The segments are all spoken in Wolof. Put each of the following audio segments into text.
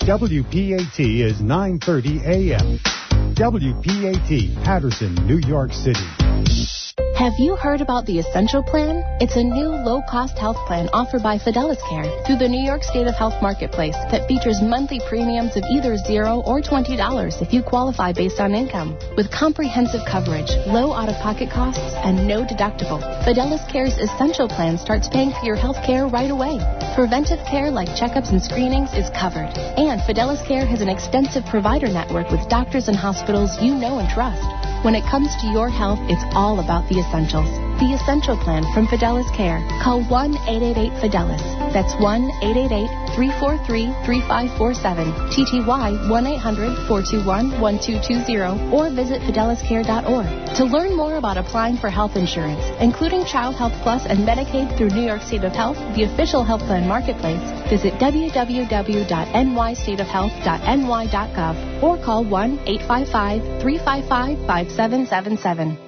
WPAT is 9:30 a.m. WPAT, Patterson, New York City. Have you heard about the Essential Plan? It's a new low-cost health plan offered by Fidelis Care through the New York State of Health Marketplace that features monthly premiums of either $0 or $20 if you qualify based on income. With comprehensive coverage, low out-of-pocket costs, and no deductible, Fidelis Care's Essential Plan starts paying for your health care right away. Preventive care like checkups and screenings is covered. And Fidelis Care has an extensive provider network with doctors and hospitals you know and trust. When it comes to your health, it's all about the essentials. The Essential Plan from Fidelis Care. Call 1-888-FIDELIS. That's 1-888-343-3547. TTY 1-800-421-1220 or visit fideliscare.org. To learn more about applying for health insurance, including Child Health Plus and Medicaid through New York State of Health, the official health plan marketplace, visit www.nystateofhealth.ny.gov or call 1-855-355-5777.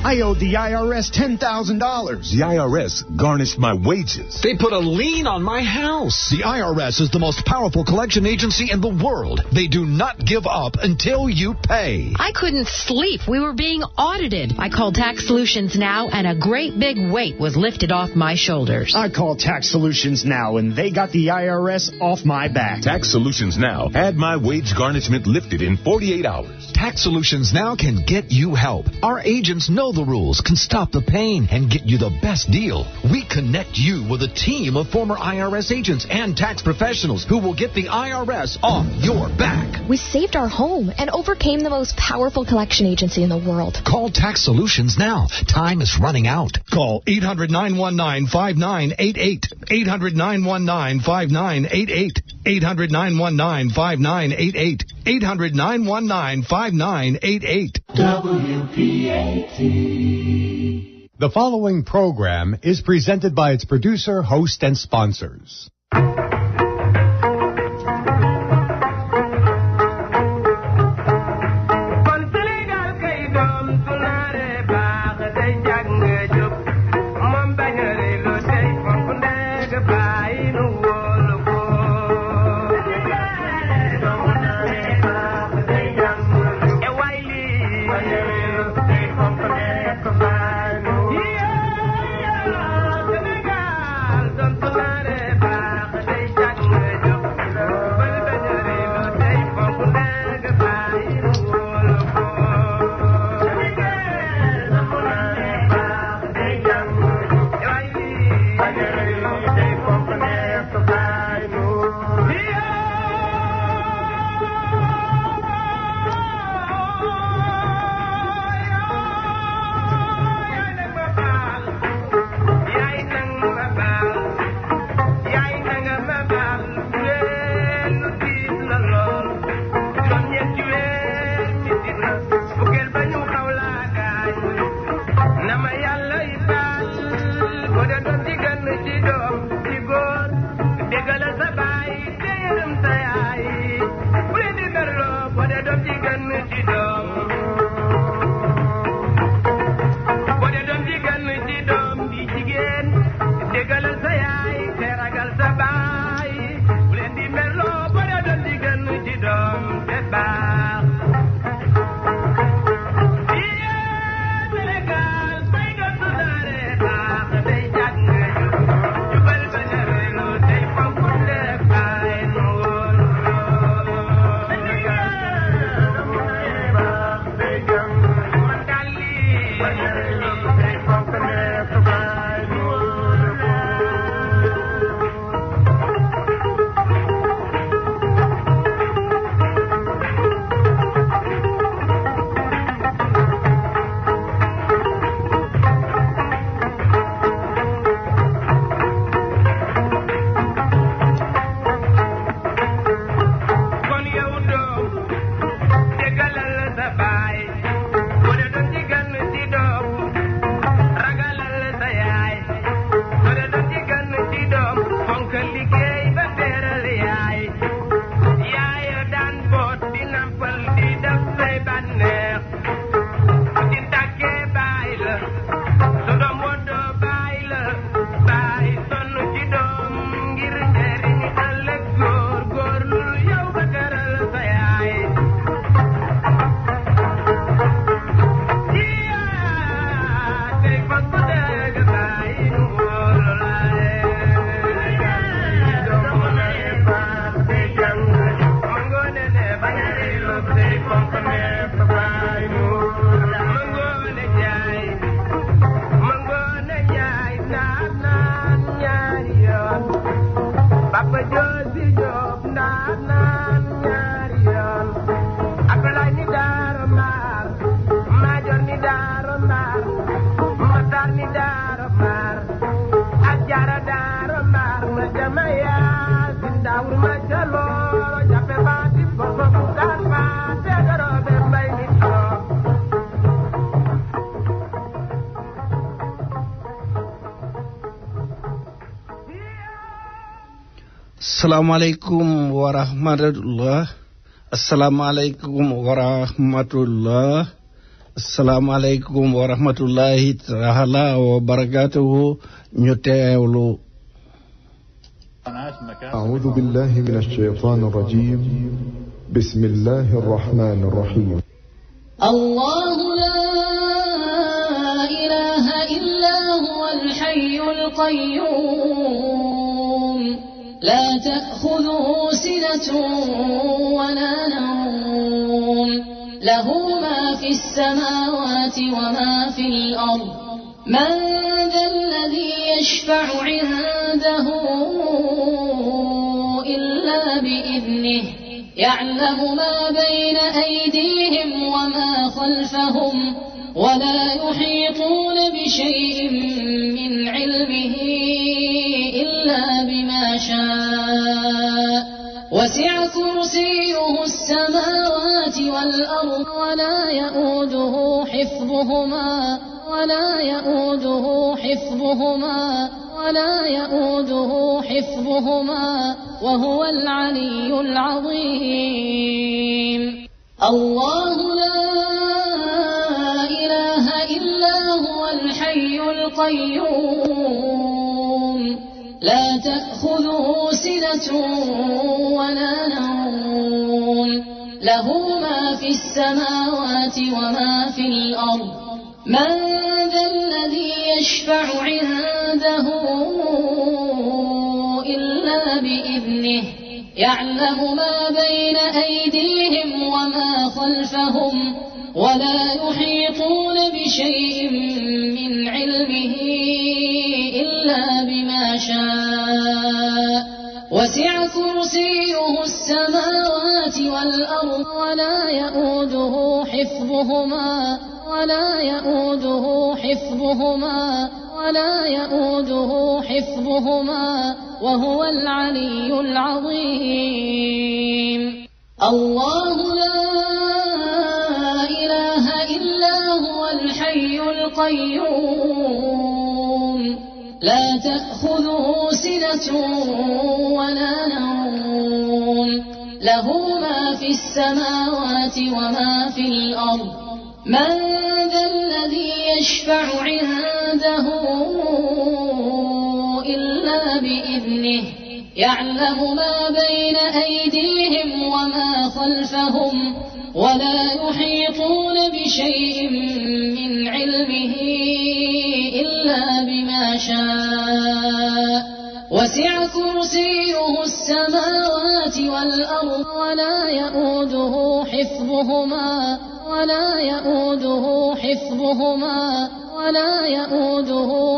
I owed the IRS $10,000. The IRS garnished my wages. They put a lien on my house. The IRS is the most powerful collection agency in the world. They do not give up until you pay. I couldn't sleep. We were being audited. I called Tax Solutions Now, and a great big weight was lifted off my shoulders. I called Tax Solutions Now, and they got the IRS off my back. Tax Solutions Now had my wage garnishment lifted in 48 hours. Tax Solutions Now can get you help. Our agents know the rules, can stop the pain, and get you the best deal. We connect you with a team of former IRS agents and tax professionals who will get the IRS off your back. We saved our home and overcame the most powerful collection agency in the world. Call Tax Solutions now. Time is running out. Call 800-919-5988. 800-919-5988. 800-919-5988. 800-919-5988. WPAT. The following program is presented by its producer, host, and sponsors. Assalamualaikum warahmatullah. Assalamualaikum warahmatullah. Assalamualaikum warahmatullahi ta'ala wa barakatuhu. Ñu teewlu. أعوذ بالله من الشيطان الرجيم. بسم الله الرحمن الرحيم. الله لا إله إلا هو الحي القيوم لا تأخذه سنة ولا نوم له ما في السماوات وما في الأرض من ذا الذي يشفع عنده إلا بإذنه يعلم ما بين أيديهم وما خلفهم ولا يحيطون بشيء من علمه إلا بما شاء وسع كرسيه السماوات والأرض ولا يؤوده حفظهما وهو العلي العظيم. الله لا إله إلا هو الحي القيوم لا تأخذه سنة ولا نوم له ما في السماوات وما في الأرض من ذا الذي يشفع عنده إلا بإذنه يعلم ما بين أيديهم وما خلفهم ولا يحيطون بشيء من علمه إلا بما شاء وسع كرسيه السماوات والأرض ولا يؤوده حفظهما وهو العلي العظيم. الله لا إله إلا هو الحي القيوم لا تأخذه سنة ولا نوم له ما في السماوات وما في الأرض من ذا الذي يشفع عنده إلا بإذنه يعلم ما بين أيديهم وما خلفهم ولا يحيطون بشيء من علمه إلا بما شاء وسع كرسيه السماوات والأرض ولا يؤوده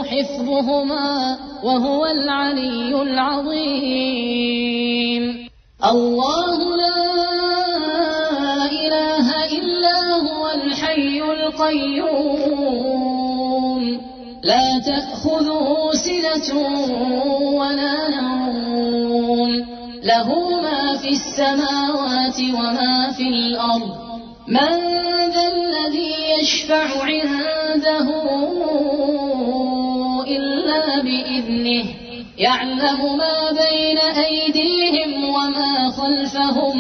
حفظهما وهو العلي العظيم. الله لا إله إلا هو الحي القيوم لا تأخذه سنة ولا نوم له ما في السماوات وما في الأرض من ذا الذي يشفع عنده إلا بإذنه يعلم ما بين أيديهم وما خلفهم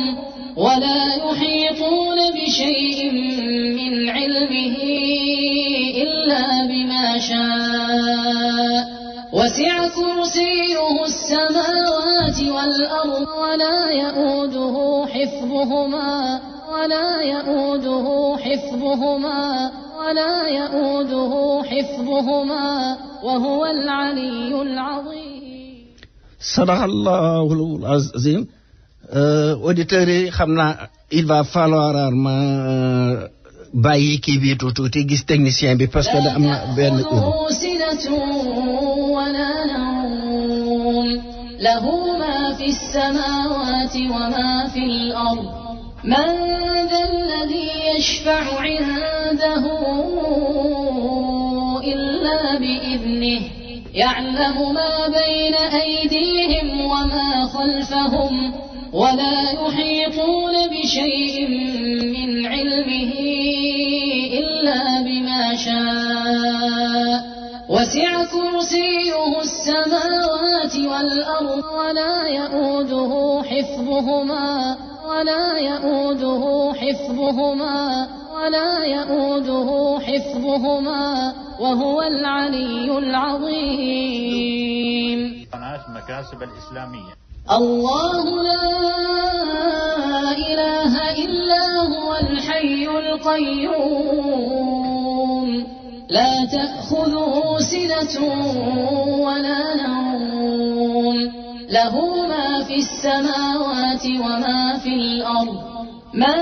ولا يحيطون بشيء من علمه إلا بما شاء وسع كرسيه السماوات والأرض ولا يؤوده حفظهما وهو العلي العظيم. صدق الله العظيم. Auditeurs yi xam naa il va falloir bàyyi kii bi tuuti gis technicien bi parce que da am na benn له ما في السماوات وما في الأرض من ذا الذي يشفع عنده إلا بإذنه يعلم ما بين أيديهم وما خلفهم ولا يحيطون بشيء من علمه إلا بما شاء وسع كرسيه السماوات والأرض ولا يؤوده حفظهما وهو العلي العظيم. مكاسب الإسلامية. الله لا إله إلا هو الحي القيوم لا تأخذه سنة ولا نوم له ما في السماوات وما في الأرض من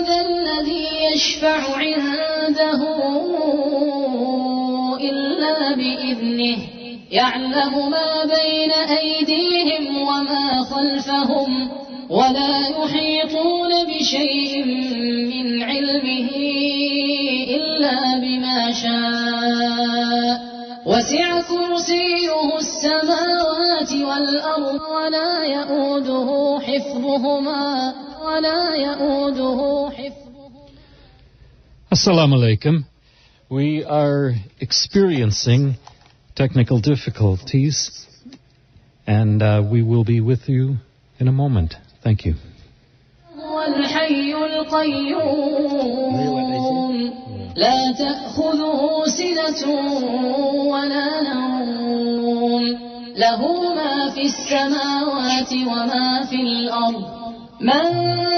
ذا الذي يشفع عنده إلا بإذنه يعلم ما بين أيديهم وما خلفهم ولا يحيطون بشيء من علمه إلا بما شاء وسع كرسيه السماوات والأرض ولا يؤوده حفظهما Assalamu alaikum. We are experiencing technical difficulties, and we will be with you in a moment. Thank you. الحي القيوم لا تأخذه سنة ولا نوم له ما في السماوات وما في الأرض من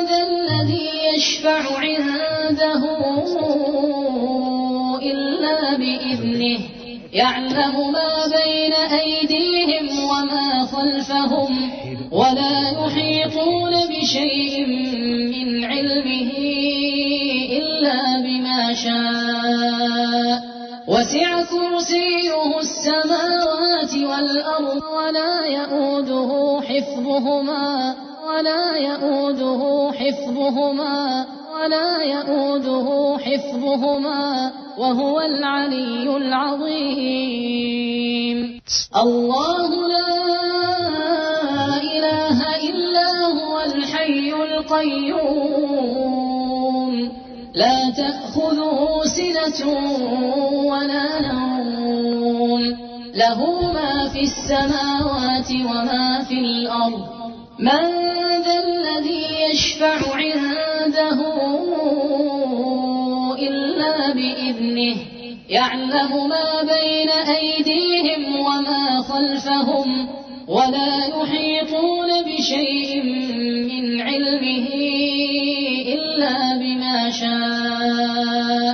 ذا الذي يشفع عنده إلا بإذنه يعلم ما بين أيديهم وما خلفهم ولا يحيطون بشيء من علمه إلا بما شاء وسع كرسيه السماوات والأرض ولا يؤوده حفظهما وهو العلي العظيم. الله لا إله إلا هو الحي القيوم لا تأخذه سنة ولا نوم له ما في السماوات وما في الأرض من ذا الذي يشفع عنده إلا بإذنه يعلم ما بين أيديهم وما خلفهم ولا يحيطون بشيء من علمه إلا بما شاء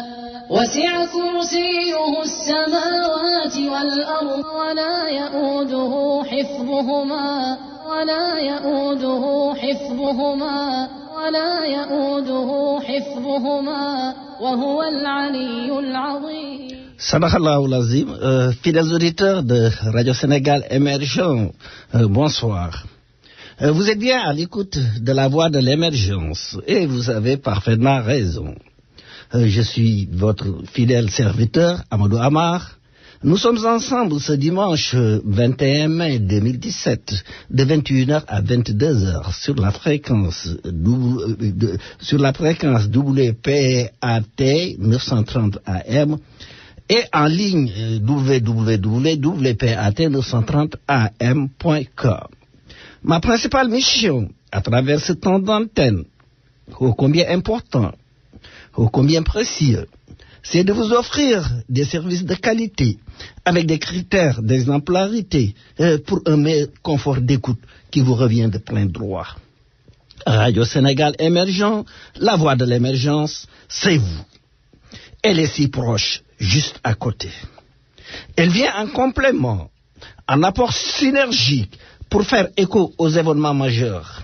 وسع كرسيه السماوات والأرض ولا يؤوده حفظهما وهو العلي العظيم. Sadaqallahu l'azim, fidèles auditeurs de Radio Sénégal Émergent, bonsoir. Vous êtes bien à l'écoute de la voix de l'émergence et vous avez parfaitement raison. Je suis votre fidèle serviteur, Amadou Amar. Nous sommes ensemble ce dimanche 21 mai 2017 de 21h à 22h sur la fréquence WPAT 930 AM et en ligne www.pat930am.com. Ma principale mission à travers ce temps d'antenne, ô combien important, ô combien précieux, c'est de vous offrir des services de qualité avec des critères d'exemplarité pour un meilleur confort d'écoute qui vous revient de plein droit. Radio Sénégal Émergent, la voix de l'émergence, c'est vous. Elle est si proche, juste à côté. Elle vient en complément, en apport synergique pour faire écho aux événements majeurs.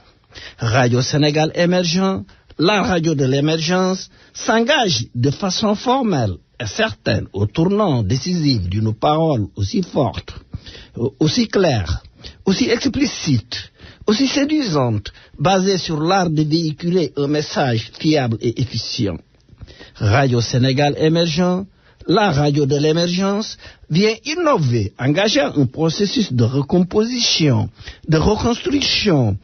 Radio Sénégal Émergent, la radio de l'émergence, s'engage de façon formelle et certaine au tournant décisif d'une parole aussi forte, aussi claire, aussi explicite, aussi séduisante, basée sur l'art de véhiculer un message fiable et efficient. Radio Sénégal émergent, la radio de l'émergence, vient innover, engageant un processus de recomposition, de reconstruction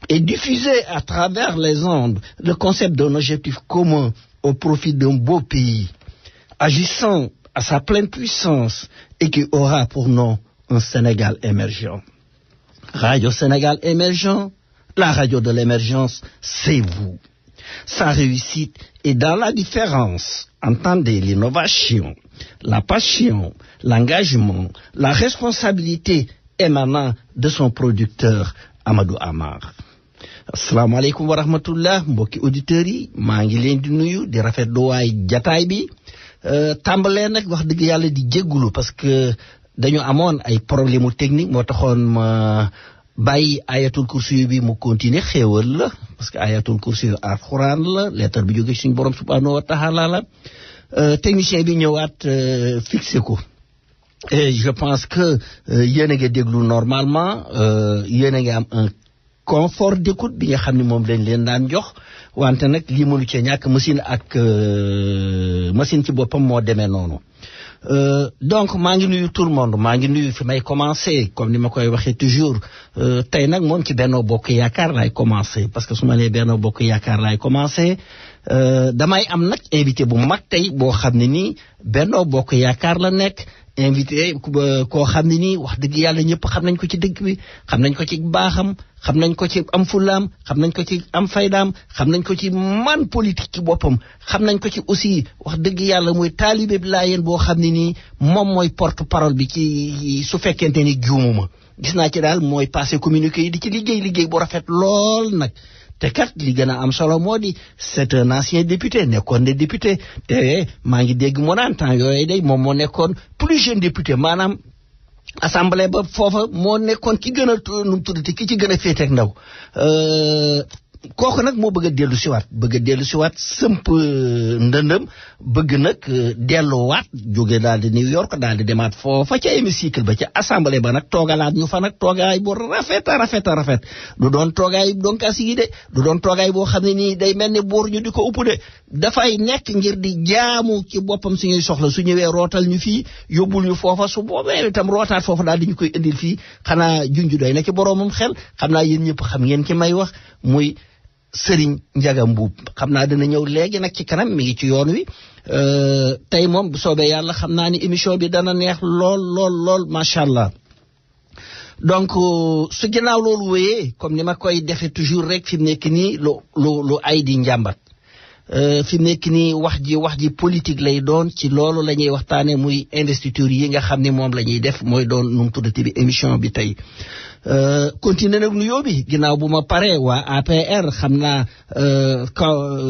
et diffuser à travers les ondes le concept d'un objectif commun au profit d'un beau pays, agissant à sa pleine puissance et qui aura pour nom un Sénégal émergent. Radio Sénégal émergent, la radio de l'émergence, c'est vous. Sa réussite est dans la différence. Entendez l'innovation, la passion, l'engagement, la responsabilité émanant de son producteur Amadou Amar. Assalamu alaikum wa rahmatullah, mbokki auditeurs yi, maa ngi leen di nuyu di rafetlu waay jataay bi. Tàmbalee nag wax dëgg yàlla di jéggulu parce que dañu amoon ay problème technique moo taxoon ma bàyyi ayatul kursi bi mu continuer xéewal la parce que ayatul kursi alxuraan la lettre bi jóge suñu borom subhanahu wa taala la technicien bi ñëwaat fixé ko et je pense que yéen a ngi déglu normalement yéen a ngi am un confort d'écoute bi nga xam ne moom lañ leen daan jox wante nag lii mënu cee ñàkk machine ak machine ci boppam moo demee noonu. Donc maa ngi nuyu tout le monde maa ngi nuyu fi may commencer comme ni ma koy waxee toujours tey nag moom ci Benno Bokk Yaakaar laay commencer parce que su ma nee Benno Bokk Yaakaar laay commencer damay am nag invité bu mag tey boo xam ne nii Benno Bokk Yaakaar la nekk invité koo xam ne nii wax dëgg yàlla ñëpp xam nañ ko ci dëgg bi xam nañ ko ci baaxam xam nañ ko ci am fulaam xam nañ ko ci am faydaam xam nañ ko ci man politique ci boppam xam nañ ko ci aussi wax dëgg yàlla muy taalibe bi laayeen boo xam ne nii moom mooy porte parole bi ci su fekkente ni juumuma gis naa ci daal mooy passé communiqué yi di ci liggéey bu rafet lool nag te kat li gën a am solo moo di c'est un ancien député nekkoon ne député te maa ngi dégg mu naan temps yooyu day moom moo nekkoon plus jeune député maanaam assemblée ba foofa moo nekkoon ki gën a nu mu tuddati ki ci gën a féeteeg ndaw kooku nag moo bëgg a dellu siwaat sëmp ndëndëm bëgg nag delluwaat jóge daal di New York daal di demaat foofa ca hémicycle ba ca assemblée ba nag toogalaat ñu fa nag toogaay bu rafet du doon toogaay donkaas yi de du doon toogaay boo xam ne nii day mel ni buur ñu di ko upp de dafay nekk ngir di jaamu ci boppam suñuy soxla su ñëwee rootal ñu fii yóbbul ñu foofa su boobee itam rootaat foofa daal di ñu koy indil fii xanaa junju doy na ci boroomam xel xam naa yéen ñëpp xam ngeen ki may wax muy Serigne Ndiaga Mboup xam naa dina ñëw léegi nag ci kanam mi ngi ci yoon wi tey moom bu soobee yàlla xam naa ni émission bi dana neex lool macha allah donc su ginnaaw loolu wéyee comme ni ma koy defee toujours rek fi mu nekk nii lu ay di njàmbat fi mu nekk nii wax ji politique lay doon ci loolu la ñuy waxtaanee muy investiture yi nga xam ne moom la ñuy def mooy doon nu mu tuddati bi émission bi tey. continuer nag nuyoo bi ginnaaw bu ma paree waa APR xam naa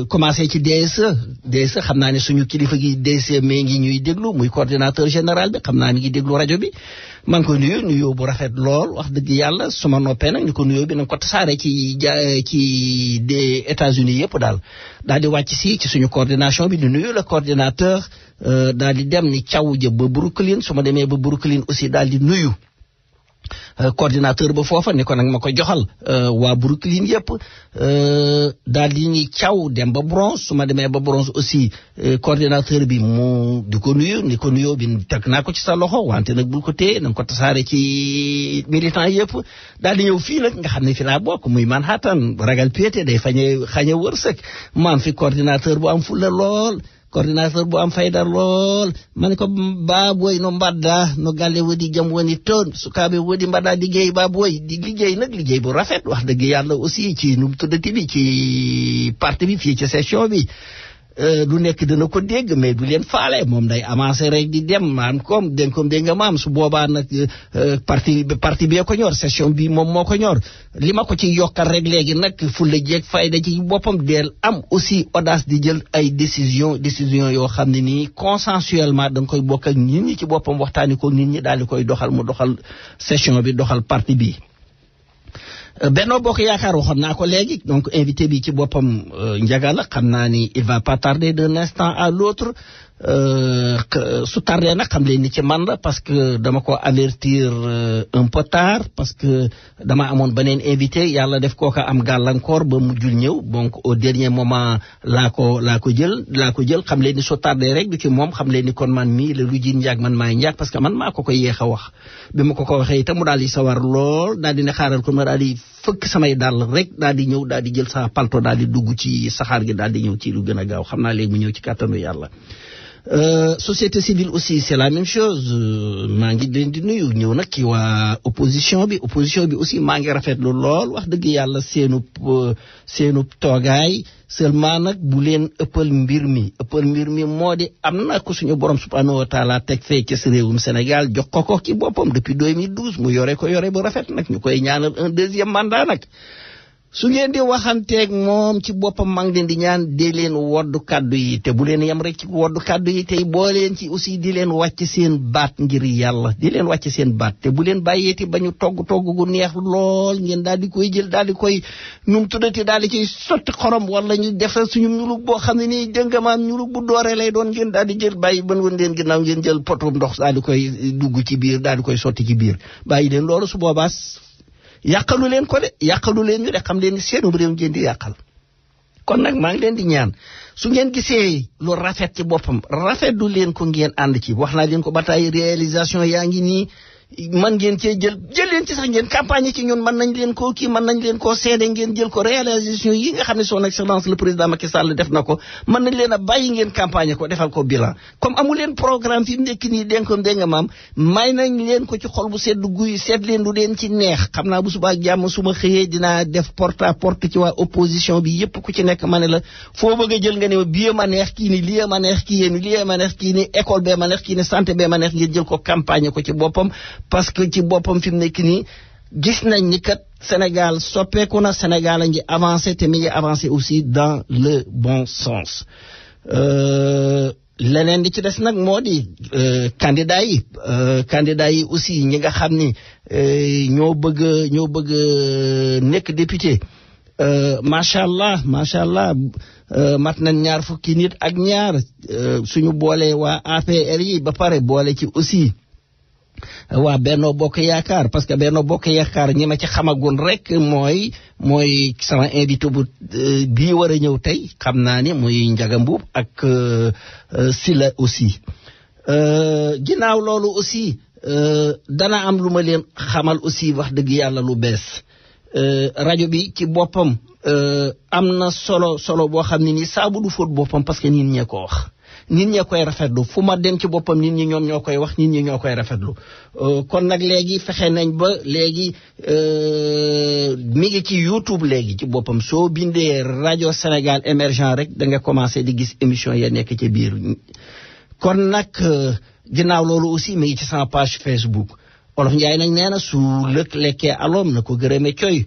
commencé ci DSE xam naa ne suñu kilifa gi DSE mais ngi ñuy déglu muy coordinateur général bi xam naa mi ngi déglu rajo bi maa ngi koy nuyoo bu rafet lool wax dëgg yàlla su ma noppee nag ni ko nuyoo bi nañ ko tasaare ci États-Unis yëpp daal di wàcc ci suñu coordination bi di nuyu le coordinateur daal di dem ni caw ja ba Brooklyn su ma demee ba Brooklyn aussi daal di nuyu coordinateur ba foofa ni ko nag ma ko joxal waa Brooklyn yëpp daal di ni caw dem ba Bronx su ma demee ba Bronx aussi coordinateur bi mu di ko nuyu ni ko nuyoo bi teg naa ko ci sa loxo wante nag bul ko téye na nga ko tasaare ci militant yëpp daal di ñëw fii nag nga xam ne fi laa bokk muy Manhattan ragal péete day xañe wërsëg maam fi coordinateur bu am fulla lool coordinateur bu am fayda lool ma ne ko baaboy no mbadda no galle wodi jam woni toon sukaaɓe wodi mbaɗa liggéey baaboy di liggéey nag liggéey bu rafet wax dëgg yàlla aussi ci nu mu tuddati bi ci parti bi fii ci session bi du nekk dina ko dégg mais du leen faale moom day avancé rek di dem maam comme dégg nga maam su boobaa nag parti bee ko ñor session bi moom moo ko ñor li ma ko ci yokkal rek léegi nag fulla jeeg fayda ci boppam deel am aussi audace di jël ay décision yoo xam ne nii consensuellement da nga koy bokk ak nit ñi ci boppam waxtaani ko nit ñi daal di koy doxal mu doxal session bi doxal parti bi Benno Bokk Yaakaar waxoon naa ko léegi donc invité bi ci boppam Ndiaga la xam naa ni il va pas tarder d'un instant à l'autre su tardé nag xam leen ni ci man la parce que dama ko avertir un peu tard parce que dama amoon beneen invité yàlla def kooka am gàllankoor ba mujjul ñëw donc au dernier moment laa ko jël xam leen ni su tardé rek du ci moom xam leen ni kon man mii la lu jiin njaag man maay njaag parce que man maa ko koy yéex a wax bi ma ko waxee itam mu daal di sawar lool daal di ne xaaral kon ma daal di fëkk samay dàll rek daal di ñëw daal di jël sa palto daal di dugg ci saxaar gi daal di ñëw ci lu gën a gaaw xam naa léegi mu ñëw ci kàttanu yàlla. Société civile aussi c'est la même chose maa ngi leen di nuyu ñëw nag ci waa opposition bi aussi maa ngi rafetlu lool wax dëgg yàlla seenu toogaay seulement nag bu leen ëppal mbir mi moo di am na ko suñu borom subhanahu wa taala teg fee ci réewum Sénégal jox ko ci boppam depuis 2012 mu yore bu rafet nag ñu koy ñaanal un deuxième mandat nag su ngeen di waxanteeg moom ci boppam maa ngi leen di ñaan di leen woddu kaddu yi te bu leen yem rek ci woddu kaddu yi tey boo leen ci aussi di leen wàcc seen baat ngir yàlla di leen wàcc seen baat te bu leen bàyyeeti ba ñu togg gu neex lool ngeen daal di koy jël daal di koy num tuddati daal di ciy sotti xorom wala ñu defal suñu ñulug boo xam ne nii dëngamaam ñulug bu dooree lay doon ngeen daal di jël bàyyi ban woon leen ginnaaw ngeen jël potum ndox daal di koy dugg ci biir daal di koy sotti ci biir bàyyi leen loolu su boobaa yàqalu leen ko de yàqalu leen ñu de xam leen ni seenu réew ngeen di yàqal kon nag maa ngi leen di ñaan su ngeen gisee lu rafet ci boppam rafetlu leen ko ngeen ànd ci wax naa leen ko ba tey réalisation yaa ngi nii man ngeen cee jël leen ci sax ngeen campagne ci ñun mën nañ leen koo seede ngeen jël ko réalisation yi nga xam ne son excellence le président Macky Sall def na ko mën nañ leen a bàyyi ngeen campagne ko defal ko bilan comme amu leen programme fi mu nekk nii dégg nga maam may nañ leen ko ci xol bu sedd guy seet leen du leen ci neex xam naa bu subaa jàmm su ma xëyee dinaa def porte à porte ci waa opposition bi yépp ku ci nekk ma ne la foo bëgg a jël nga ne bii ma neex kii ni lii ma neex kii ni lii ma neex kii ni école bee ma neex kii ni santé bee ma neex ngeen jël ko campagne ko ci boppam parce que ci boppam fi mu nekk nii gis nañ ni kat Sénégal soppeeku na Sénégal a ngi avancé te mi ngi avancé aussi dans le bon sens leneen di ci des nag moo di candidat yi aussi ñi nga xam ni ñoo bëgg nekk député macha allah mat nañ ñaar fukki nit ak ñaar suñu boole waa APR yi ba pare boole ci aussi waa Benno Bokk Yaakaar parce que Benno Bokk Yaakaar ñi ma ci xamagul rek mooy sama invité bu bii war a ñëw tey xam naa ni muy Ndiaga Mboup ak Sila aussi ginnaaw loolu aussi dana am lu ma leen xamal aussi wax dëgg yàlla lu bees rajo bi ci boppam am na solo boo xam ne ni saabu du fóot boppam parce que nit ñee ko wax nit ñee koy rafetlu fu ma dem ci boppam nit ñi ñoom ñoo koy wax nit ñi ñoo koy rafetlu kon nag léegi fexe nañ ba léegi mi ngi ci YouTube léegi ci boppam soo bindee rajo Sénégal émergent rek da nga commencé di gis émission ya nekk ci biir kon nag ginnaaw loolu aussi mi ngi ci sama page Facebook Olof Njaay nag nee na su lëkk lekkee aloom na ko gërëme coy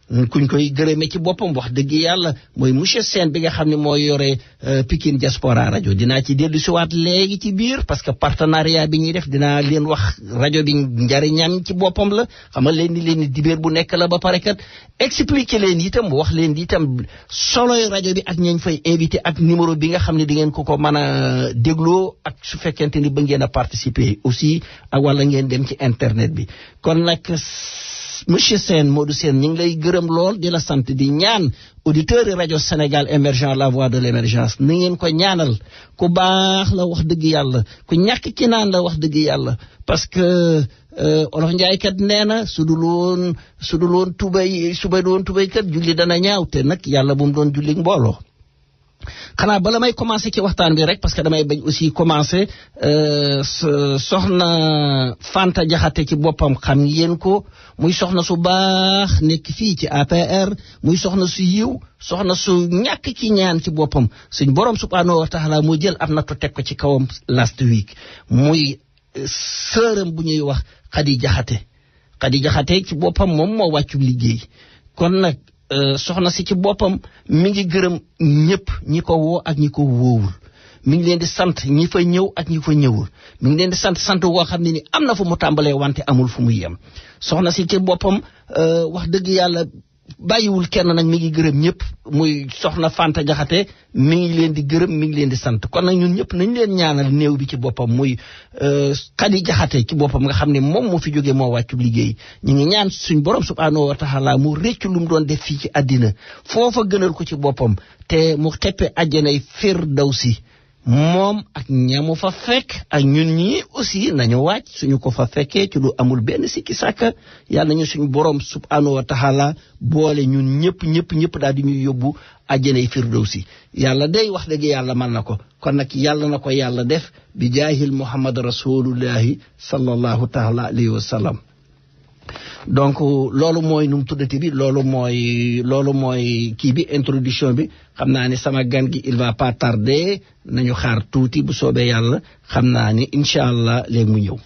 kuñ koy gërëme ci boppam wax dëgg yàlla mooy monsieur Sène bi nga xam ne mooy yore Pikine Diaspora rajo dinaa ci dellu siwaat léegi ci biir parce que partenariat bi ñuy def dinaa leen wax rajo bi njariñam ci boppam la xamal leen ni dibéer bu nekk la ba pare kat expliquer leen itam wax leen itam soloy rajo bi ak ñañ fay invité ak numéro bi nga xam ne di ngeen ko mën a dégloo ak su fekkente ni ba ngeen a participer aussi ak wala ngeen dem ci internet bi kon nag monsieur Sène Modou Sène ñu ngi lay gërëm lool di la sant di ñaan auditeurs yi rajo Sénégal émergent la voix de l'émergence ni ngeen ko ñaanal ku baax la wax dëgg yàlla ku ñàkk ki naan la wax dëgg yàlla parce que Olof Njaay kat nee na su dul woon tubay kat julli dana ñaaw te nag yàlla bu mu doon julli mbooloo xanaa bala may commencer ci waxtaan bi rek parce que damay bañ aussi commencer soxna Fanta Jaxate ci boppam xam ngeen ko muy soxna su baax nekk fii ci APR muy soxna su yiw soxna su ñàkk ci ñaan ci boppam suñ borom subhanahu wa taala moo jël am nattu teg ko ci kawam last week muy sëram bu ñuy wax Xadi Jaxate ci boppam moom moo wàccu liggéey kon nag soxna si ci boppam mi ngi gërëm ñëpp ñi ko woo ak ñi ko woowul mi ngi leen di sant ñi fa ñëw ak ñi fa ñëwul mi ngi leen di sant woo xam ne ni am na fu mu tàmbalee wante amul fu muy yem soxna si ci boppam wax dëgg yàlla bàyyiwul kenn nag mi ngi gërëm ñëpp muy soxna Fanta Jaxate mi ngi leen di gërëm mi ngi leen di sant kon nag ñun ñëpp nañ leen ñaanal néew bi ci boppam muy Xadi Jaxate ci boppam nga xam ne moom moo fi jógee moo wàccu liggéey ñu ngi ñaan suñ borom subhanahu wa taala mu réccu lu mu doon def fii ci àddina foofa gënal ko ci boppam te mu xeppe àjjanay firdawsi moom ak ñamu fa fekk ak ñun ñi aussi nañu wàcc suñu ko fa fekkee ci lu amul benn sikki sàkka yàlla nañu suñu borom subhanahu wa taala boole ñun ñëpp daal di ñuy yóbbu àjjanay firdawsi yàlla day wax dëgg yàlla mën na ko kon nag yàlla na ko yàlla def bi jaahil muhammad rasulullahi sallallahu taala alayhi wa sallam donc loolu mooy nu mu tuddati bi loolu mooy kii bi introduction bi xam naa ni sama gan gi il va pas tarder nañu xaar tuuti bu soobee yàlla xam naa ni incha allah léegi mu ñëw.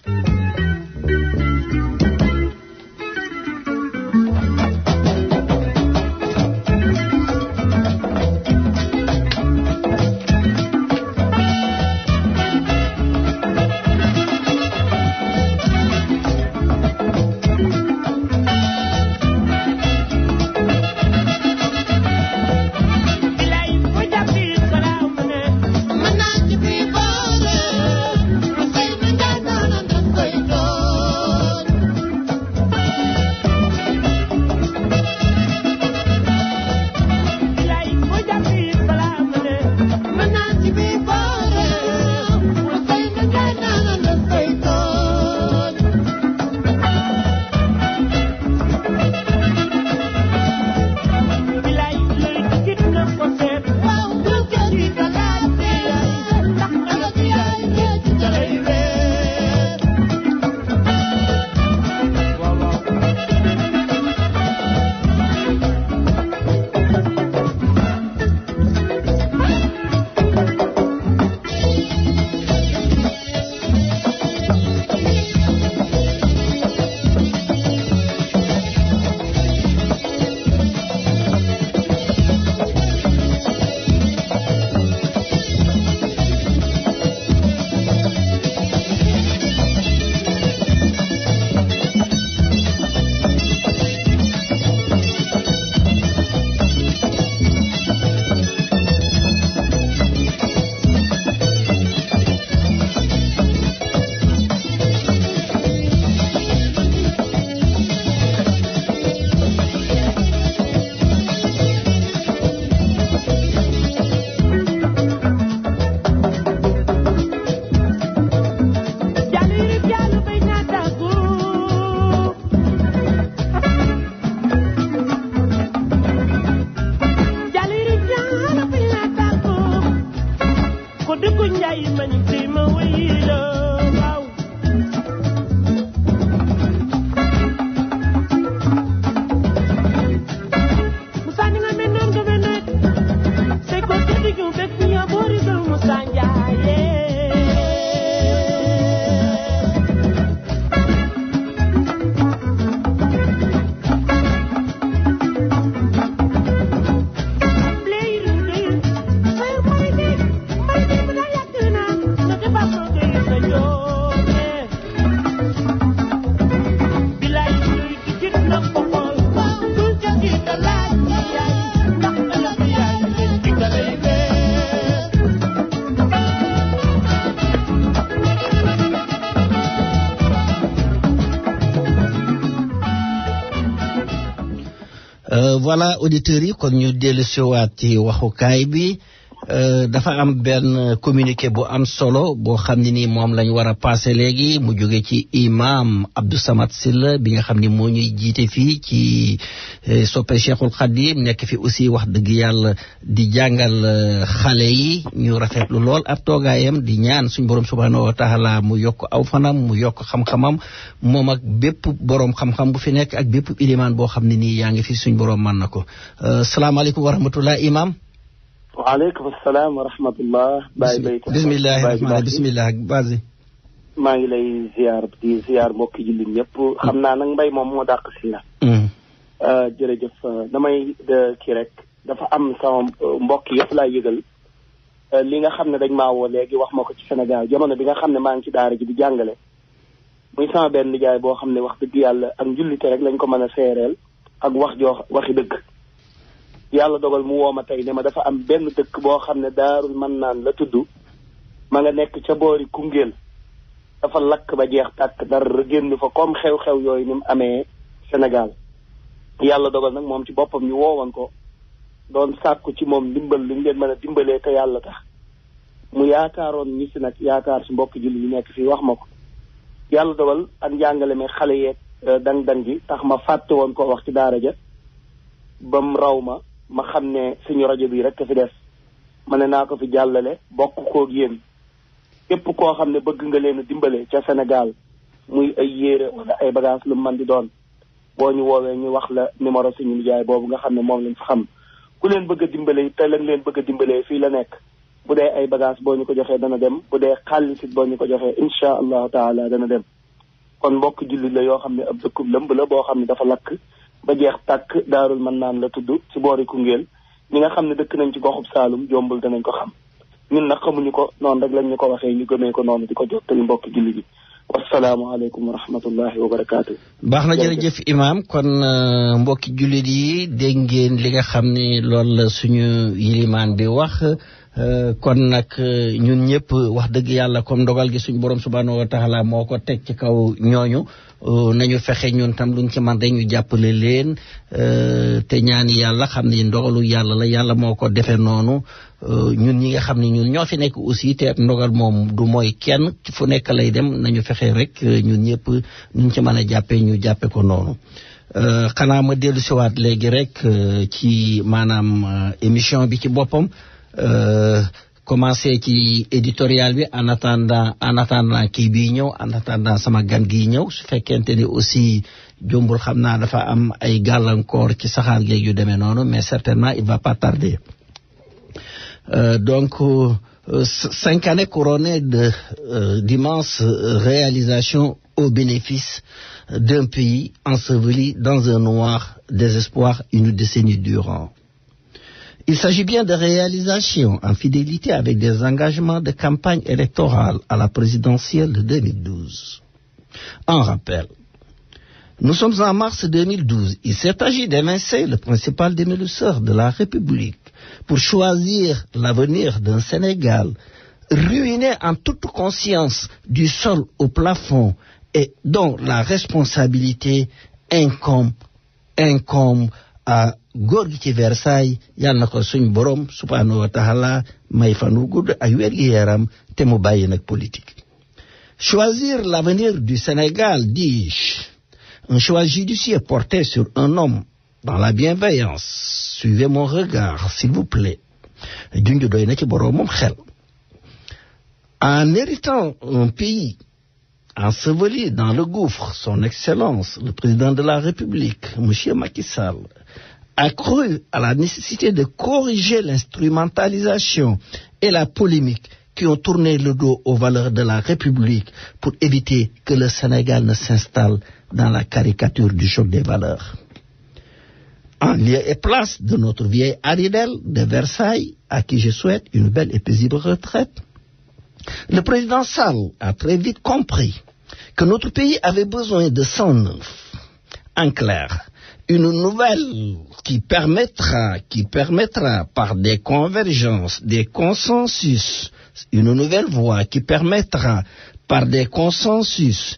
voilà auditeurs yi kon ñu dellu siwaat ci waxukaay bi dafa am benn communiqué bu am solo boo xam ne ni moom lañ war a passé léegi mu jóge ci imam Abdou Samad Sylla bi nga xam ne moo ñuy jiite fii ci soppe Cheikhul Khadim nekk fi aussi wax dëgg yàlla di jàngal xale yi ñu rafetlu lool ab toogaayam di ñaan suñ borom subhanahu wa taala mu yokk aw fanam mu yokk xam-xamam moom ak bépp borom xam-xam bu fi nekk ak bépp ilimaan boo xam ne nii yaa ngi fi suñ borom mën na ko salaamaaleykum wa rahmatullah imam waaleykum salaam wa rahmatullah. Baye Bayte bisimilah rahmaani bisimilah Bazi. maa ngi lay ziar di ziar mbokki jullit ñëpp xam naa nag mbay moom moo dàq si la. jërëjëf damay kii rek dafa am sama mbokk yëpp laa yëgal li nga xam ne dañ maa woo léegi wax ma ko ci Sénégal jamono bi nga xam ne maa ngi ci daara ji di jàngale muy sama benn nijaay boo xam ne wax dëgg yàlla ak njullite rek lañ ko mën a seereel ak waxi dëgg yàlla dogal mu woo ma tey ne ma dafa am benn dëkk boo xam ne Daarul Mannaan la tudd ma nga nekk ca boori Koungheul dafa lakk ba jeex tàkk dara génn fa comme xew-xew yooyu ni mu amee Sénégal yàlla dogal nag moom ci boppam ñu woowoon ko doon sàkku ci moom ndimbal lu ñu leen mën a dimbalee te yàlla tax mu yaakaaroon ñi si nag yaakaar si mbokk julli ñu nekk fii wax ma ko yàlla dogal ak njàngale mi xale yeeg dang-dang gi tax ma fàtte woon ko wax ci daara ja bam raw ma xam ne suñu rajo bi rek fi des ma ne naa ko fi jàllale bokk koog yéen képp koo xam ne bëgg nga leen a dimbale ca Sénégal muy ay yére wala ay bagage lu man di doon boo ñu woowee ñu wax la numéro suñu nijaay boobu nga xam ne moom lañ fa xam ku leen bëgg a dimbale te lañ leen bëgg a dimbalee fii la nekk bu dee ay bagage boo ñu ko joxee dana dem bu dee xaalisit boo ñu ko joxee insha allahu taala dana dem kon mbokk jullit la yoo xam ne ab dëkkub lëmb la boo xam ne dafa lakk ba jeex tàkk Daarul Mannaan la tudd ci boori Koungheul ñi nga xam ne dëkk nañ ci goxub Saalum jombul danañ ko xam ñun nag xamuñu ko noonu rek lañ ñu ko waxee ñu gëmee ko noonu di ko jottali mbokk jullit yi wasalaamaaleykum wa rahmatullahi wa barakaatu. baax na jërëjëf imam kon mbokki jullit yi dégg ngeen li nga xam ne loolu la suñu yilimaan bi wax kon nag ñun ñëpp wax dëgg yàlla comme ndogal gi suñu borom subhanahu wa taala moo ko teg ci kaw ñooñu nañu fexe ñun tam luñ ci man rek ñu jàppale leen te ñaani yàlla xam ne ndogalu yàlla la yàlla moo ko defee noonu ñun ñi nga xam ne ñun ñoo fi nekk aussi te ndogal moom du mooy kenn fu nekk lay dem nañu fexe rek ñun ñëpp nuñ ci mën a jàppee ñu jàppe ko noonu xanaa ma dellu siwaat léegi rek ci maanaam émission bi ci boppam commencé ci éditorial bi en attendant kii bii ñëw en attendant sama gan gi ñëw su fekkente ni aussi jombul xam naa dafa am ay gàllankoor ci saxaar geeg yu demee noonu mais certainement il va pas tarder donc 5 années couronnées d'immenses réalisations au bénéfice d'un pays enseveli dans un noir désespoir une décennie durant. Il s'agit bien de réalisations en fidélité avec des engagements de campagne électorale à la présidentielle de 2012. En rappel, nous sommes en mars 2012. Il s'est agi d'évincer le principal démêleur de la République pour choisir l'avenir d'un Sénégal ruiné en toute conscience du sol au plafond et dont la responsabilité incombe à góor gi ci Versailles yàlla na ko suñ borom subhanahu wa taala may fanu gudd ay wér gi yaram te mu bàyyi nag politique. Choisir l'avenir du Sénégal, dis-je, un choix judicieux porté sur un homme dans la bienveillance. Suivez mon regard, s'il vous plaît. junj doy na ci boromam xel. En héritant un pays enseveli dans le gouffre, son Excellence, le président de la République, M. Macky Sall, a cru à la nécessité de corriger l'instrumentalisation et la polémique qui ont tourné le dos aux valeurs de la République pour éviter que le Sénégal ne s'installe dans la caricature du choc des valeurs. En lieu et place de notre vieille Haridelle de Versailles, à qui je souhaite une belle et paisible retraite, le président Sall a très vite compris que notre pays avait besoin de sang neuf. En clair, une nouvelle qui permettra par des convergences, des consensus, une nouvelle voie qui permettra par des consensus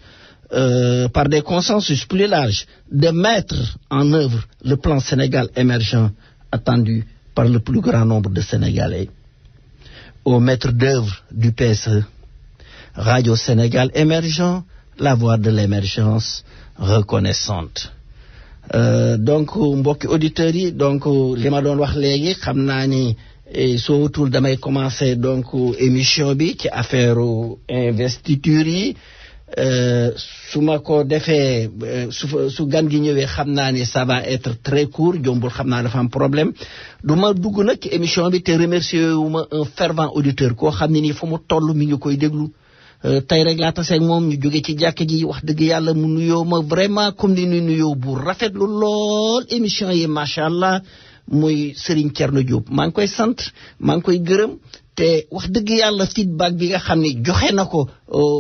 plus larges de mettre en œuvre le plan Sénégal émergent attendu par le plus grand nombre de Sénégalais. Au maître d'œuvre du PSE, Radio Sénégal émergent, la voie de l'émergence reconnaissante. Donc mbokki auditeurs yi donc li ma doon wax léegi xam naa ni soo wutul damay commencer donc émission bi ci affaire investiture yi su ma ko defee su gan gi ñëwee xam naa ni ça va être très court jombul xam naa dafa am problème du ma dugg nag ci émission bi te remercier wu ma un fervent auditeur koo xam ne nii fu mu toll mi ngi koy déglu tey rek laa taseeg moom ñu jóge ci jàkk ji wax dëgg yàlla mu nuyoo ma vraiment comme ni ñu nuyoo bu rafetlu lool émission yi macha allah muy Serigne Thierno Diop maa ngi koy sant maa ngi koy gërëm te wax dëgg yàlla feedback bi nga xam ne joxe na ko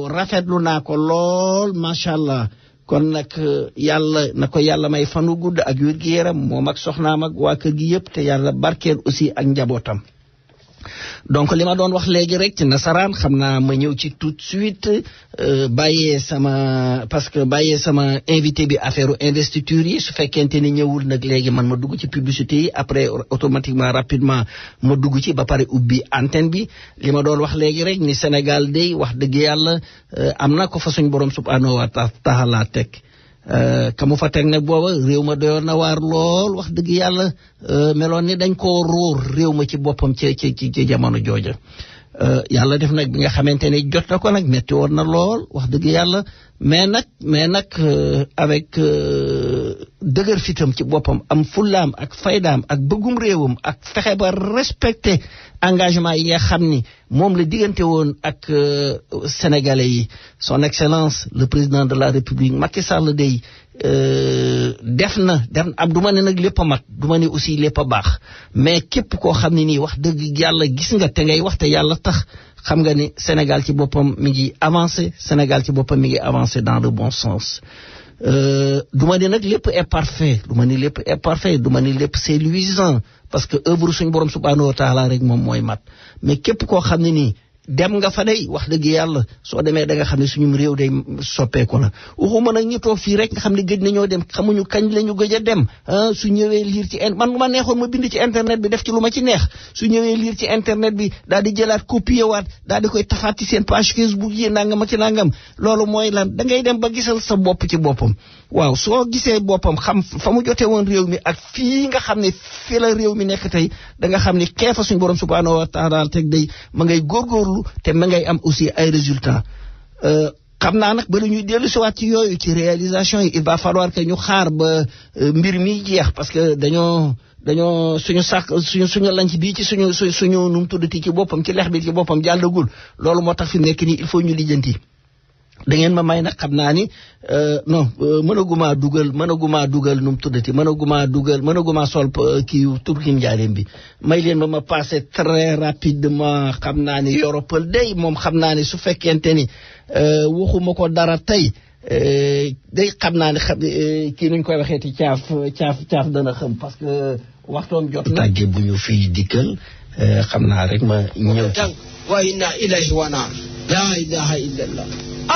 rafetlu naa ko lool macha allah kon nag yàlla na ko yàlla may fanu gudd ak wér gi yaram moom ak soxnaam ak waa kër gi yëpp te yàlla barkeel aussi ak njabootam. donc li ma doon wax léegi rek ci nasaraan xam naa ma ñëw ci tout de suite bàyyee sama invité bi affaire investiture yi su fekkente ni ñëwul nag léegi man ma dugg ci publicité yi après automatiquement rapidement ma dugg ci ba pare ubbi antenne bi li ma doon wax léegi rek ni Sénégal day wax dëgg yàlla am na ko fa suñ borom subhanahu wa taala teg kamu fa teg nag booba réew ma doyoon na waar lool wax dëgg yàlla meloon ni dañ koo róor réew ma ci boppam ci jamono jooja yàlla def nag bi nga xamante ne jot na ko nag metti woon na lool wax dëgg yàlla mais nag avec dëgër fitam ci boppam am fullaam ak faydaam ak bëggum réewam ak fexe ba respecté engagement yi nga xam ni moom la diggante woon ak sénégalais yi son excellence le président de la république Macky Sall day def na ab du ma ne nag lépp a mat du ma ne aussi lépp a baax mais képp koo xam ne nii wax dëgg yàlla gis nga te ngay wax te yàlla tax xam nga ni Sénégal ci boppam mi ngi avancé Sénégal ci boppam mi ngi avancé dans le bon sens du ma ne nag lépp est parfait du ma ne lépp est parfait du ma ne lépp c'est luisant parce que œuvre suñu borom subhanahu wa taala rek moom mooy mat mais képp koo xam ne nii dem nga fa day wax dëgg yàlla soo demee da nga xam ne suñu réew day soppeeku na waxuma nag ñu toog fii rek nga xam ne gëj nañoo dem xamuñu kañ la ñu gëj a dem su ñëwee liir ci man bu ma neexoon ma bind ci internet bi def ci lu ma ci neex su ñëwee liir ci internet bi daal di jëlaat copier waat daal di koy tafaat ci seen page Facebook yi nangam ak ci nangam loolu mooy lan da ngay dem ba gisal sa bopp ci boppam waaw soo gisee boppam xam fa mu jotee woon réew mi ak fii nga xam ne fii la réew mi nekk tey da nga xam ne keefa suñu borom subhanahu wa taala teg day ma ngay góorgóorlu te ma ngay am aussi ay résultats xam naa nag ba la ñuy dellu si waat ci yooyu ci réalisation yi il va falloir que ñu xaar ba mbir mi jeex parce que dañoo suñu lanc bii ci suñu nu mu tuddati ci boppam ci lex bi ci boppam jàllagul loolu moo tax fi nekk nii il faut ñu lijjanti da ngeen ma may nag xam naa ni non mënaguma dugal nu mu tuddati mënaguma sol kii turkim njaareem bi may leen ma passé très rapidement xam naa ni yoropal day moom xam naa ni su fekkente ni waxuma ko dara tey day xam naa ni kii nuñ koy waxeeti caaf dana xam parce que waxtoom jot na tàgge bu ñu fii dikkal xam naa rek ma ñëw ci wa inna ilayhi wa naar la ilaha illallah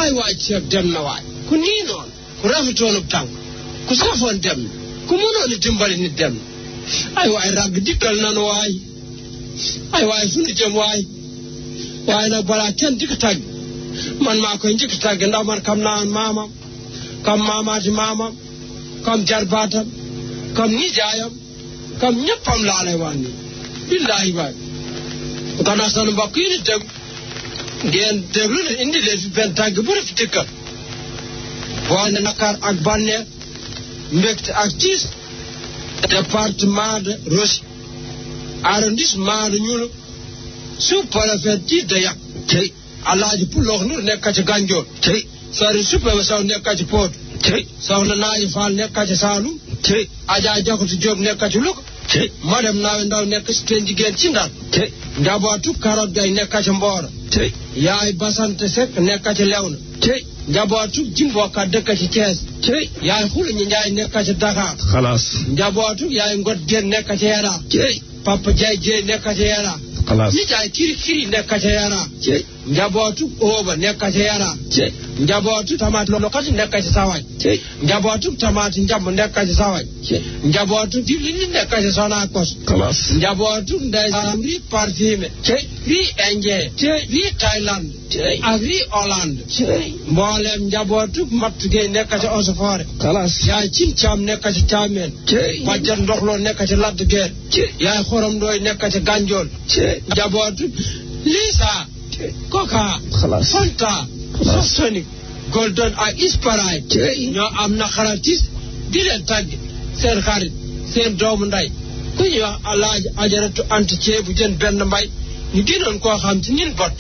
ay waay ceeb dem na waay ku nii noonu ku rafetoonub tànk ku safoon dem ku mënoon dimbali nit dem ay waay ràgg dikkal nanu waay ay waay fu nu jëm waay waaye nag balaa kenn di ko tàgg man maa koy njëkk tàgg ndax man kam naa maamam kam maamaati maamam kam jarbaatam kam nijaayam kam ñëppam laa lay wax nii billaahi waay kana sunu mbokk yi ni dégg ngeen déglu ne indi leen fi benn tàgg bu rëf dëkkal boole nakar ak bànneex mbégte ak tiis département de Rossy arrondissement de Nioulo sous-préfet ci da yàq tey alaaji Puloox Nur nekk ci Ganjool tey sari Supeme Saw nekk ci Pout tey soxna Naaji Fall nekk ci Saalum tey Adja Jakutu Jóob nekk ci Louga tey madame Naawe Ndaw nekk ci Teen Jigéen ci Ndar tey njabootu Karot Gay nekk ci Mboora tey yaay Basante Seck nekk ci Lewna tey njabootu Jimboka dëkk ci Thiès tey yaay Xulu ñi Njaay nekk ci Dakar xalaas njabootu yaay Ngot Géen nekk ci Yara tey Papa Jaay Jéey nekk ci Yara xalaas ñi jaay kiri nekk ci Yara tey njabootu Ooba nekk ci Yara tey njabootu Tamaati Lokati nekk ci Sawaj tey njabootu Tamaati Njamb nekk ci Sawaj tey njabootu Dibli nekk ci Sonacos xalaas njabootu Ndey Saam ri parfumé tey ri Indien tey ri Thaïlande tey ak ri Hollande tey mboolem njabootu Matt Gueye nekk ci Osofore xalaas yaay Cin Caam nekk ci Caameen tey Bajjan Ndoxloo nekk ci Ladd Gueye yaay Xorom Ndooy nekk ci Ganjool tey njabootu Lisa Coca Fanta Sonic Golden ak Sprite ñoo am na xaratis di leen tàgg seen xarit seen doomu nday ku ñuy wax alaaji Ajaratu Anta Ceebu Jën Benn Mbay ñu gënoon koo xam ci nin bot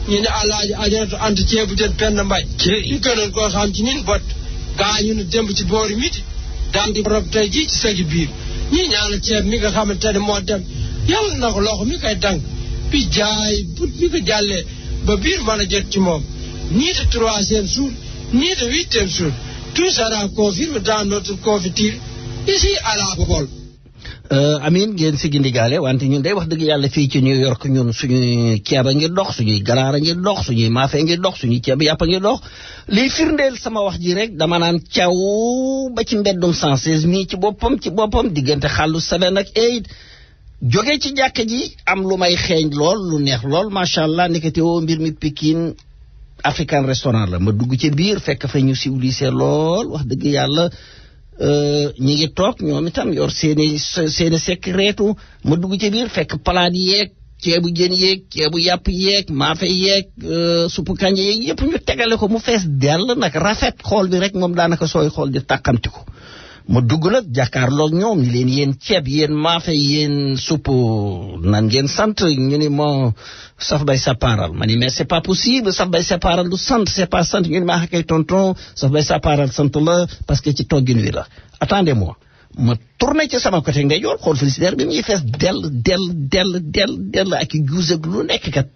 ñu ne alaaji Ajaratu Anta Ceebu Jën Benn Mbay ñu gënoon koo xam ci nin bot gaañu nu démb ci boori midi daal di rob tey ji ci sagi biir ñi ñaanal ceeb mi nga xamante ne moo dem yàlla na ko loxo mi koy dànk bi jaay but mi ko jàllee ba biir mën a jot ci moom nii de 3e jour nii de 8e jour tout sera confirmé dans notre confiture ici à la Bobol. Amin ngeen si gindigaale wante ñun day wax dëgg yàlla fii ci New York ñun suñuy ceeba ngi dox suñuy ganaara ngi dox suñuy maafe ngi dox suñuy ceeb yàpp ngi dox liy firndeel sama wax ji rek dama naan caw ba ci mbeddum 116 mi ci boppam diggante xàllu 7 ak 8 jóge ci jàkka ji am lu may xeeñ lool lu neex lool macha allah nekkati woo mbir mi Pikine African restaurant la ma dugg ci biir fekk fa ñu civilisé lool wax dëgg yàlla ñi ngi toog ñoom itam yor seeni secretu ma dugg ci biir fekk palaat yeeg ceebu jën yeeg ceebu yàpp yeeg maafe yeeg suppu kanja yeeg yëpp ñu tegale ko mu fees dell nag rafet xool bi rek moom daanaka sooy xool di tàkkamti ko ma dugg nag jàkkaarloog ñoom ni leen yéen ceeb yéen maafe yéen suppu nan ngeen sant ñu ni ma saf bay saparal ma ni mais c'est pas possible saf bay saparal du sant c'est pas sant ñu ni ma kay tonton saf bay saparal sant la parce que ci toggin wi la attendez-moi ma tourné ci sama côté ndeyjoor xool frigidaire bi muy fees dell ak i juus ak lu nekk kat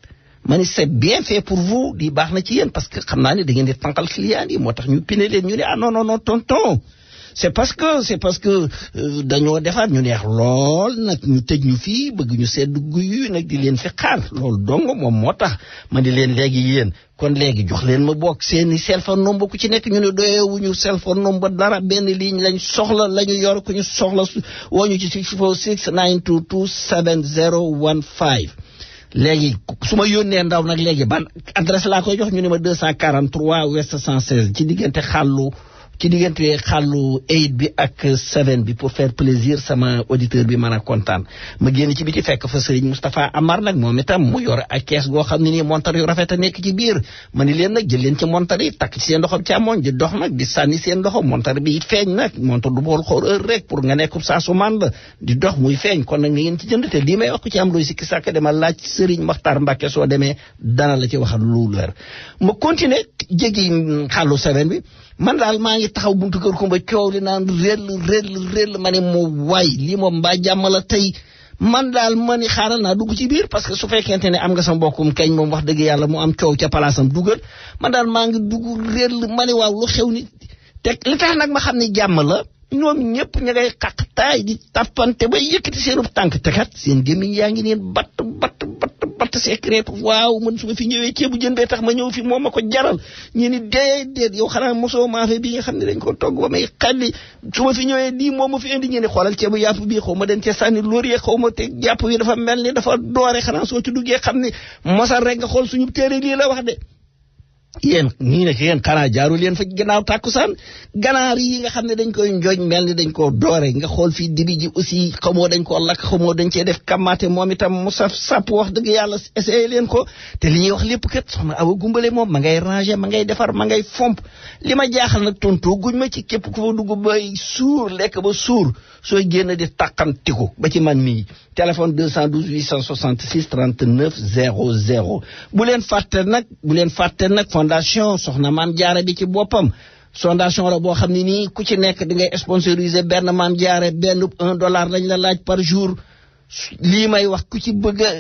ma ni c'est bien fait pour vous di baax na ci yéen parce que xam naa ne da ngeen di tànqal client yi moo tax ñu pine leen ñu ne ah non tonton c'est parce que dañoo defar ñu neex lool nag ñu tëj ñu fii bëgg ñu sedd guy nag di leen fi xaar loolu dong moom moo tax ma di leen léegi yéen kon léegi jox leen ma bokk seeni cellphone number ku ci nekk ñu ne doyewuñu cellphone number dara benn ligne lañ soxla la ñu yor ku ñu soxla woo ñu ci 646 922 7015 léegi su ma yónnee ndaw nag léegi ban adresse laa koy jox ñu ne ma 243 West 116 ci diggante xàllu 8 bi ak 7 bi pour faire plaisir sama auditeur bi mën a kontaan ma génn ci biti fekk fa Serigne Moustapha Amar nag moom itam mu yor ak kees goo xam ne nii montar yu rafet a nekk ci biir ma ni leen nag jël leen ci montar yi takk ci seen loxo càmmoñ di dox nag di sànni seen loxo montar bi feeñ nag montar du bool xool heure rek pour nga nekk saa su man la di dox muy feeñ kon nag ni ngeen ci jënd te lii may wax ko ci am looy sikki sàkk dama laaj Serigne Makhtar Mbacke soo demee dana la ci waxal lu leer ma continuer jéggi xàllu 7 bi man daal maa ngi taxaw buntu kër Kumba coow li naan réel ma ne moo waay lii moom mbaa jàmm la tey man daal ma ni xaaral naa dugg ci biir parce que su fekkente ne am nga sa mbokkum kañ moom wax dëgg yàlla mu am coow ca palaasam dugal man daal maa ngi dugg réel ma ne waaw lu xew ni te li tax nag ma xam ne jàmm la ñoom ñëpp ña ngay xaqtaay di tappante ba yëkkati seenub tànk te kat seen gémmiñ yaa ngi neen batt secret waaw man su ma fi ñëwee ceebu jën bee tax ma ñëw fi moom ma ko jaral ñu ni déedéet yow xanaa mosoo maafe bi nga xam ne dañ ko togg ba may xalli su ma fi ñëwee lii moom ma fi indi ñu ne xoolal ceebu yàpp bii xaw ma den cee sànni laurier xaw ma te yàpp wi dafa mel ni dafa doore xanaa soo ci duggee xam ne mosal rek nga xool suñu téere lii la wax de yéen ñii ne ci yéen xanaa jaaru leen fa gannaaw tàkkusaan ganaar yi nga xam ne dañ koy njooj mel ni dañ koo doore nga xool fii dibi ji aussi xamoo dañ koo lakk xamoo dañ cee def kamaate moom itam mu saf sàpp wax dëgg yàlla essayé leen ko te li ñuy wax lépp kat soxna Awa Gumbale moom ma ngay ranger ma ngay defar ma ngay fomp li ma jaaxal nag tontoo guñ ma ci képp ku fa dugg bay suur lekk ba suur sooy génn di tàqamtiku ba ci man mii téléphone 212 866 39 00 bu leen fàtte nag fondation soxna Maam Jaara bi ci boppam fondation la boo xam ne nii ku ci nekk di ngay sponsoriser benn Maam Jaara benn $1 lañ la laaj par jour lii may wax ku ci bëgg a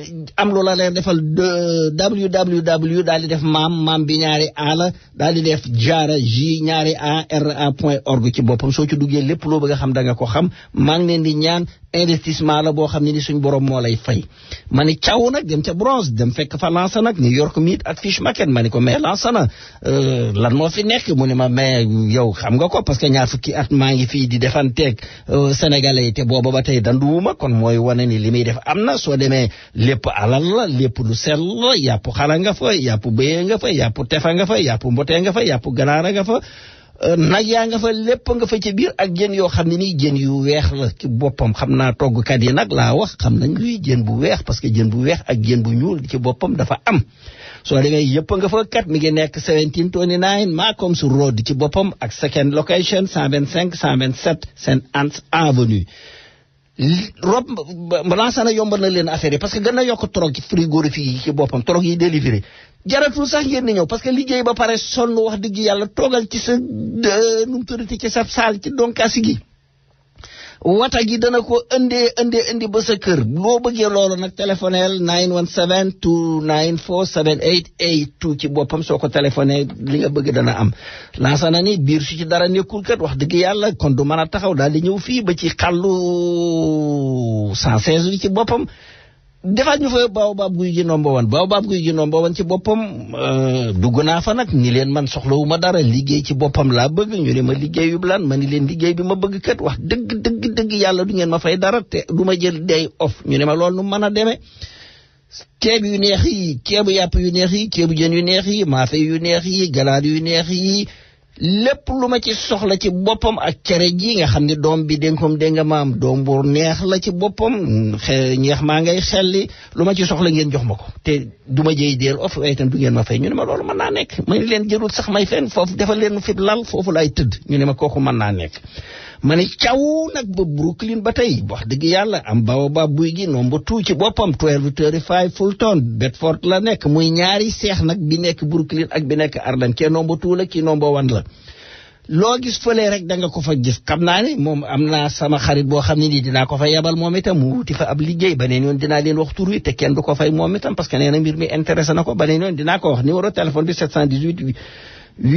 am lu la leen defal www daal di def maam bi ñaari a la daal di def jaara j ñaari ara.org ci boppam soo ci duggee lépp loo bëgg a xam da nga ko xam maa ngi leen di ñaan investissement la boo xam ne ni suñ borom moo lay fay ma ni caw nag dem ca bronze dem fekk fa Lansana nag New York Meat ak Fish Market ma ni ko mais Lansana lan moo fi nekk mu ne ma mais yow xam nga ko parce que ñaar fukki at maa ngi fii di defanteeg sénégalais yi te booba ba tey danduwuma kon mooy wane ni li muy def am na soo demee lépp alal la lépp lu sell la yàpp xala nga fa yàpp bëyee nga fa yàpp tefa nga fa yàpp mbotee nga fa yàpp ganaara nga fa nag yaa nga fa lépp nga fa ci biir ak jën yoo xam ne nii jën yu weex la ci boppam xam naa toggkat yi nag laa wax xam nañ luy jën bu weex parce que jën bu weex ak jën bu ñuul ci boppam dafa am soo demee yëpp nga fa kat mi ngi nekk 1729 Macomb Road ci boppam ak second location 127 St. Anne's Avenue rob Lansana yombal na leen affaire yi parce que gën a yokk torog ci frigorifique yi ci boppam torog yi délivré jaratul sax ngeen di ñëw parce que liggéey ba pare sonn wax dëgg yàlla toogal ci sa nu mu tuddati ci sa saal ci donkaasi gi wata gi dana ko indi ba sa kër loo bëggee loolu nag téléphoneel 917-294-7882 ci boppam soo ko téléphoné li nga bëgg dana am laasana ni biir su ci dara nekkul kat wax dëgg yàlla kon du mën a taxaw daal di ñëw fii ba ci xàllu 116 bi ci boppam defaat ñu fa Baobab Guy gi number 1 Baobab Guy gi number 1 ci boppam dugg naa fa nag ni leen man soxlawuma dara liggéey ci boppam laa bëgg ñu ne ma liggéeyu lan ma ni leen liggéey bi ma bëgg kat wax dëgg yàlla du ngeen ma fay dara te du ma jël day off ñu ne ma loolu nu mën a demee ceeb yu neex yi ceebu yàpp yu neex yi ceebu jën yu neex yi maafe yu neex yi galaat yu neex yi lépp lu ma ci soxla ci boppam ak cere ji nga xam ne doom bi dénkoom dégg nga maam doom bu neex la ci boppam ñeex maa ngay xelli lu ma ci soxla ngeen jox ma ko te du ma jëy deel of waaye itam du ngeen ma fay ñu ne ma loolu mën naa nekk ma ne leen jërul sax may fenn foofu defal leen fi lal foofu laay tëdd ñu ne ma kooku mën naa nekk ma ne caw nag ba Brooklyn ba tey wax dëgg yàlla am Baobab Guy gi number 2 ci boppam 1235 Fulton Bedford la nekk muy ñaari seex nag bi nekk Brooklyn ak bi nekk Harlem kee number 2 la kii number 1 la loo gis fële rek da nga ko fa gis xam naa ne moom am naa sama xarit boo xam ne nii dinaa ko fa yebal moom itam mu wuti fa ab liggéey beneen yoon dinaa leen wax tur wi te kenn du ko fay moom itam parce que nee na mbir mi intéressé na ko beneen yoon dinaa ko wax numéro téléphone bi 718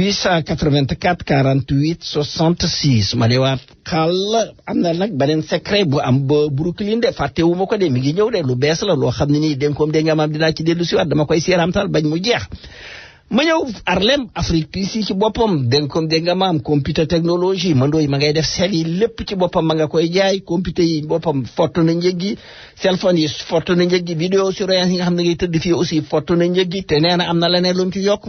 884 48 66 ma ne waat xaal am na nag beneen secret bu am ba Brooklyn de fàttewuma ko de mi ngi ñëw de lu bees la loo xam ne nii dénkoom dégg nga maam dinaa ci dellu si waat dama koy seeramtal bañ mu jeex ma ñëw Harlem Afrique PC ci boppam dénkoom dégg nga maam computer technologie mandooy ma ngay def sel yi lépp ci boppam ma nga koy jaay computer yi boppam fott na njëg gi cellphone yi fott na njëg gi vidéo surveillance yi nga xam ne ngay tëdd fii aussi fott na njëg gi te nee na am na leneen lu mu ci yokk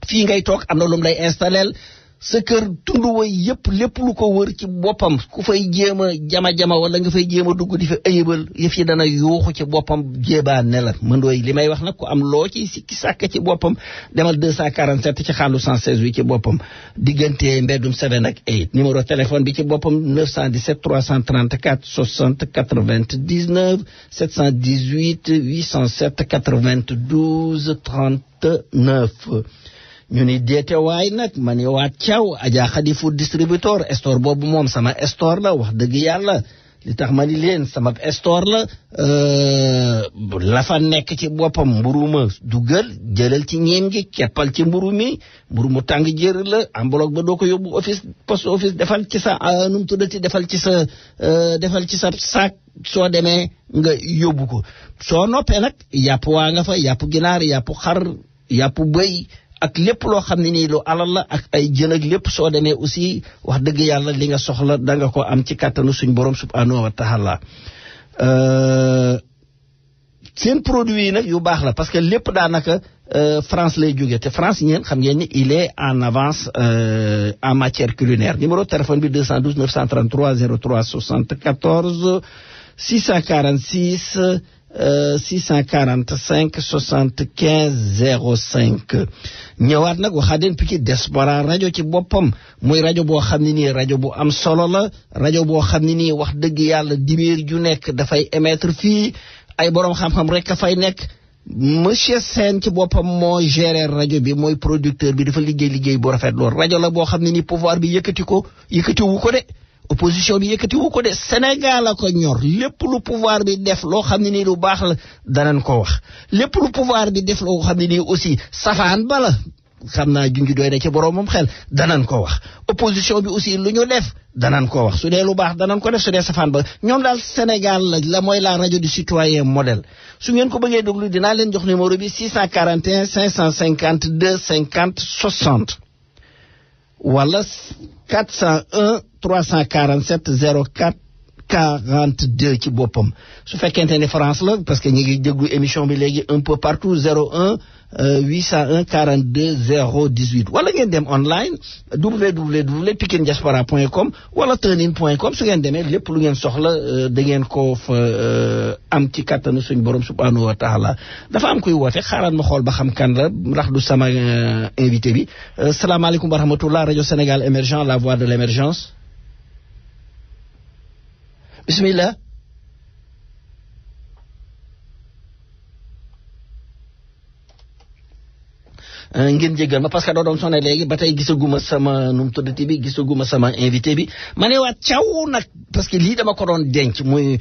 fii ngay toog am na lu mu lay installeel sa kër tund way yëpp lépp lu ko wër ci boppam ku fay jéem a jama wala nga fay jéem a dugg di fa ayibal yëf yi dana yuuxu ci boppam jéebaa ne la mëndooy li may wax nag ku am loo ci sikki sàkk ci boppam demal 247 ci xaalu 116 wi ci boppam diggante mbeddum 7 ak 8 numéro téléphone bi ci boppam 917 334 60 99 718 807 92 39 ñu ni deete waay nag ma ni waat caw Adja Khady Food distributeur store boobu moom sama store la wax dëgg yàlla li tax ma ni leen sama store la la fa nekk ci boppam mburuma dugal jëlal ci ñeem gi keppal ci mburu mi mburu mu tàng jër la enveloppe ba doo ko yóbbu office post office defal ci sa nu mu tuddati defal ci sa sac soo demee nga yóbbu ko soo noppee nag yàpp waa nga fa yàpp ginaar yàpp xar yàpp bëy ak lépp loo xam ne nii lu alal la ak ay jën ak lépp soo demee aussi wax dëgg yàlla li nga soxla da nga ko am ci kàttanu suñ borom subhanahu wa taala seen produit yi nag yu baax la parce que lépp daanaka France lay jógee te France ñeen xam ngeen ni il est en avance en matière culinaire numéro téléphone bi 212 933 03 74 646 645 75 05 ñëwaat nag waxaa den Pikine Diaspora rajo ci boppam muy rajo boo xam ne nii rajo bu am solo la rajo boo xam ne nii wax dëgg yàlla dibéer ju nekk dafay émettre fii ay borom xam-xam rek a fay nekk monsieur Sène ci boppam moo gérer rajo bi mooy producteur bi dafa liggéey bu rafet lool rajo la boo xam ne nii pouvoir bi yëkkatiwu ko de opposition bi yëkkatiwu ko de Sénégal la ko ñor lépp lu pouvoir bi def loo xam ne nii lu baax la danañ ko wax lépp lu pouvoir bi def loo xam ne nii aussi safaan bala xam naa junj doy na ci boromam xel danañ ko wax opposition bi aussi lu ñu def danañ ko wax su dee lu baax danañ ko def su dee safaan ba ñoom daal Sénégal la mooy la rajo du citoyen modèle su ngeen ko bëggee déglu dinaa leen jox numéro bi 641 552 50 60 wala 401 347 04 42 ci boppam su fekkente ne France la parce que ñi ngi déglu émission bi léegi un peu partout 01 801 42 018 wala ngeen dem online www.pikinediaspora.com wala turnin.com su ngeen demee lépp lu ngeen soxla da ngeen ko fa am ci kattanu suñ borom subhanahu wa taala dafa am kuy woote xaaral ma xool ba xam kan la ndax du sama invité bi salaamaaleykum wa rahmatullah rajo Sénégal émergent la voix de l'émergence bismillah ngeen jégal ma parce que doo doon sonné léegi ba tey gisaguma sama nu mu tuddati bi gisaguma sama invité bi ma ne waat caw nag parce que lii dama ko doon denc muy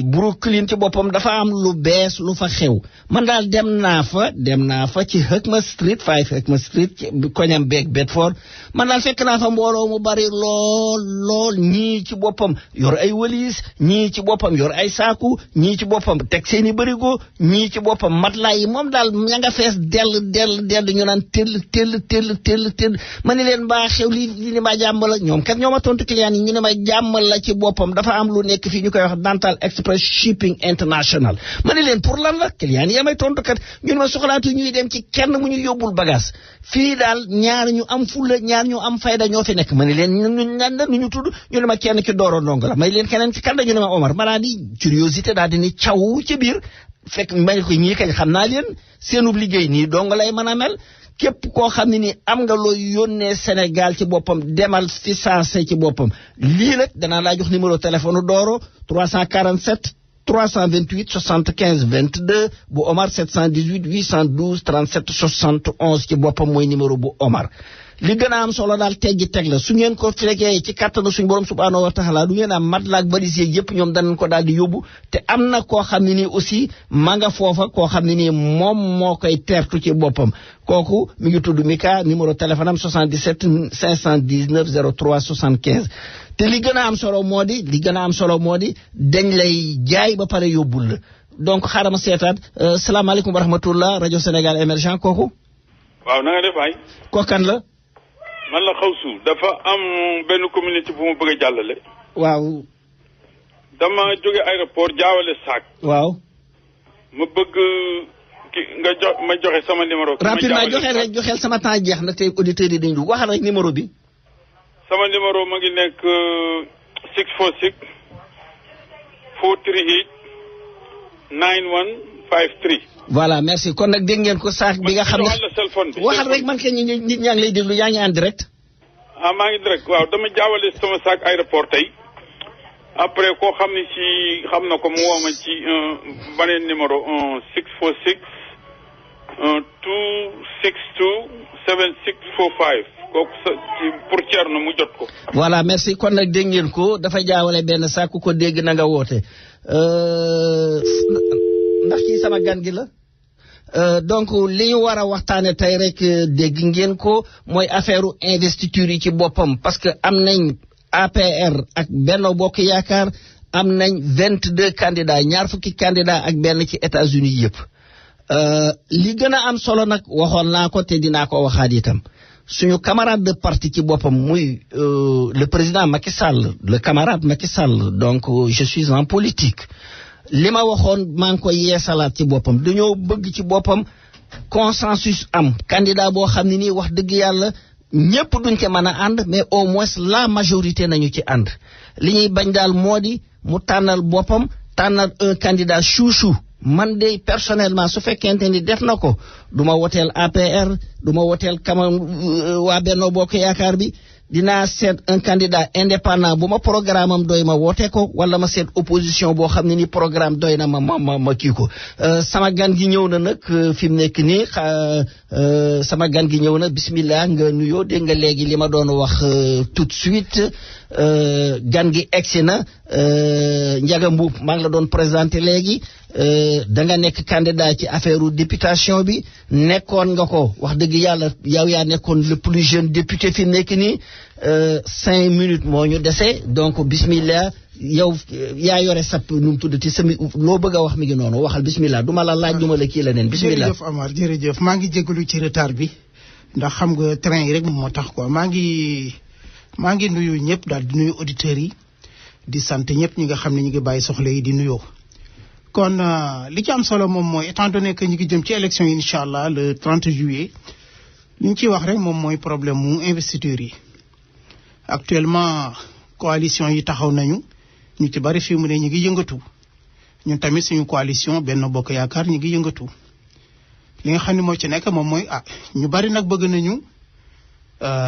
Brooklyn ci boppam dafa am lu bees lu fa xew man daal dem naa fa ci Huckma Street 5 Huckma Street ci koñam beeg Bedford man daal fekk naa fa mbooloo mu bari lool ñii ci boppam yor ay wëliis ñii ci boppam yor ay saaku ñii ci boppam teg seeni bërigo ñii ci boppam matelas yi moom daal ña nga fees dell ñu naan tell ma ne leen mbaa xew li ni ma jàmm la ñoom kat ñoo ma tontu client yi ñu ne ma jàmm la ci boppam dafa am lu nekk fii ñu koy wax Dental Express Shipping International ma ne leen pour lan la client yi may tontu kat ñu ne ma soxlaatu ñuy dem ci kenn mu ñu yóbbul bagage fii daal ñaar ñu am fulla ñaar ñu am fayda ñoo fi nekk ma ne leen ñu tudd ñu ne ma kenn ci Dooro Ndongo la may leen keneen ci kan ñu ne ma Omar ma daal di curiosité daal di ni caw ci biir fekk ma ne ko ñii kañ xam naa leen seenub liggéey nii dong lay mën a mel képp koo xam ne nii am nga looy yónnee Sénégal ci boppam demal fi saase ci boppam lii nag danaa laa jox numéro téléphone Doro 347 328 75 22 bu Omar 718 812 37 71 ci boppam mooy numéro bu Omar li gën a am solo daal teggi teg la su ngeen ko fekkee ci kattanu suñu borom subhanahu wa taala du ngeen am matelas ak valise yëpp ñoom danañ ko daal di yóbbu te am na koo xam ne nii aussi ma nga foofa koo xam ne nii moom moo koy teertu ci boppam kooku mi ngi tudd Mika numéro téléphone am 77 519 03 75 te li gën a am solo moo di dañ lay jaay ba pare yóbbul la donc xaaral ma seetaat salaamaaleykum wa rahmatullah rajo Sénégal émergent kooku. waaw na nga def ay. kookan la. man la Xawsu dafa am benn communauté bu ma bëgg a jàllale. waaw. dama jóge aéroport jaawale saak. waaw. ma bëgg nga ma joxe sama numéro. rapidement joxeel sama temps jeex na te auditeurs yi dañu dugg waxal rek numéro bi. sama numéro ma ngi nekk 646 438 9153. voilà merci kon nag dégg ngeen ko saak bi nga xam ne waxal rek man kay nit ñaa ngi lay déglu yaa ngi en direct. maa ngi direct waaw dama jaawale sama saak aéroport tey après koo xam ne si xam na ko mu woo ma ci beneen numéro 646 262 7645 kooku pour Thierno mu jot ko. voilà merci kon nag dégg ngeen ko dafa jaawale benn saak ku ko dégg na nga woote ndax kii sama gan gi la. donc li ñu war a waxtaane tey rek dégg ngeen ko mooy affaire investiture yi ci boppam parce que am nañ APR ak Benno Bokk Yaakaar am nañ 22 candidats ñaar fukki candidats ak benn ci États-Unis yëpp li gën a am solo nag waxoon naa ko te dinaa ko waxaat itam suñu camarade de parti ci boppam muy le président Macky Sall le camarade Macky Sall donc je suis en politique li ma waxoon maa ngi koy yeesalaat ci boppam dañoo bëgg ci boppam consensus am candidat boo xam ne nii wax dëgg yàlla ñëpp duñ ci mën a ànd mais au moins la majorité nañu ci ànd li ñuy bañ daal moo di mu tànnal boppam tànnal un candidat chouchou man de personnellement su fekkente ni def na ko du ma woteel APR du ma woteel waa Benno Bokk Yaakaar bi dinaa seet un candidat indépendant bu ma programme am doy ma woote ko wala ma seet opposition boo xam ne ni programme doy na ma kii ko sama gan gi ñëw na nag fi mu nekk nii sama gan gi ñëw na bismillah nga nuyoo dégg nga léegi li ma doon wax tout de suite gan gi egsi na Ndiaga Mboup maa ngi la doon présenté léegi da nga nekk candidat ci affaire députation bi nekkoon nga ko wax dëgg yàlla yow yaa nekkoon le plus jeune député fi mu nekk nii 5 minutes moo ñu dese donc bismillah yow yaa yore sap nu mu tuddati sami loo bëgg a wax mi ngi noonu waxal bismillah du ma la laaj du ma la kii la neen bismillah. jërëjëf Amar jërëjëf maa ngi jégalu ci retard bi ndax xam nga train yi rek moo tax quoi maa ngi nuyu ñëpp daal di nuyu auditeurs yi di sant ñëpp ñi nga xam ne ñu ngi bàyyi soxla yi di nuyoo. kon li ci am solo moom mooy étant donné que ñu ngi jëm ci élection yi incha allah le 30 juillet li ñu ciy wax rek moom mooy problème mu investiture yi actuellement coalition yi taxaw nañu ñu ci bari fii mu ne ñu ngi yëngatu ñun tamit suñu coalition Benno Bokk Yaakaar ñu ngi yëngatu li nga xam ne moo ci nekk moom mooy ñu bari nag bëgg nañu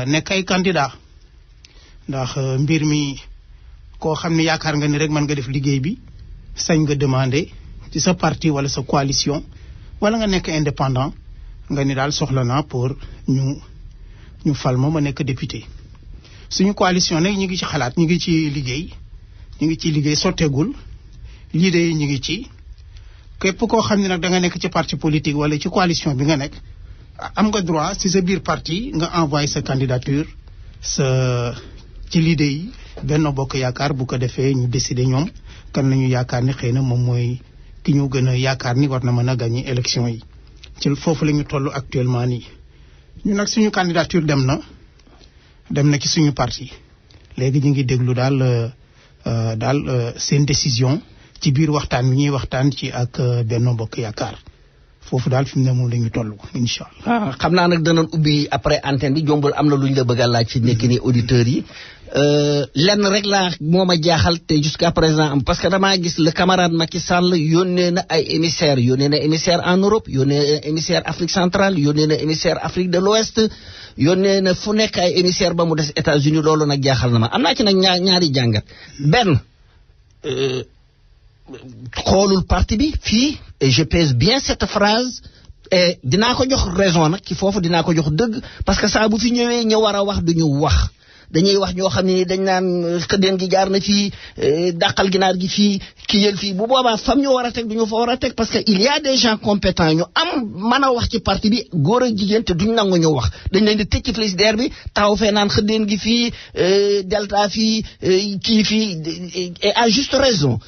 nekk ay candidat ndax mbir mi koo xam ne yaakaar nga ni rek mën nga def liggéey bi sañ nga demander ci sa parti wala sa coalition wala nga nekk indépendant nga ni daal soxla naa pour ñu fal ma nekk député suñu coalition nag ñu ngi ci xalaat ñu ngi ci liggéey sotteegul lii de ñu ngi ci képp koo xam ne nag da nga nekk ci parti politique wala ci coalition bi nga nekk am nga droit ci sa biir parti nga envoyé sa candidature ci leader yi Benno Bokk Yaakaar bu ko defee ñu décider ñoom kan nañu yaakaar ni xëy na moom mooy ki ñu gën a yaakaar ni war na mën a gagner élection yi ci foofu la ñu toll actuellement nii ñu nag suñu candidature dem na ci suñu parti léegi ñu ngi déglu daal seen décision ci biir waxtaan bi ñuy waxtaan ci ak Benno Bokk Yaakaar foofu daal fi mu ne moom la ñu toll incha allah. xam naa nag danañ ubbi après antenne bi jombul am na lu ñu la bëgg a laaj fi nekk nii auditeurs yi lenn rek laa moo ma jaaxal te jusqu'à présent am parce que damaa gis le camarade Macky Sall yónnee na ay émissaires yónnee na émissaire en Europe yónnee na émissaire Afrique centrale yónnee na émissaire Afrique de l'Ouest yónnee na fu nekk ay émissaire ba mu des États-Unis loolu nag jaaxal na ma am naa ci nag ñaari jàngat benn. xoolul parti bi fii et je pèse bien cette phrase et dinaa ko jox raison nag ci foofu dinaa ko jox dëgg parce que saa bu fi ñëwee ñu war a wax duñu wax dañuy wax ñoo xam ne dañ naan xëddeen gi jaar na fii dàqal ginaar gi fii kiyal fii bu boobaa fam ñu war a teg duñu fa war a teg parce que il y a des gens compétents ñu am mën a wax ci parti bi góor ak jigéen te duñ nangu ñu wax dañ leen di tëj ci frigidaire bi taxaw fee naan xëddeen gi fii delta fii kii fii et à juste raison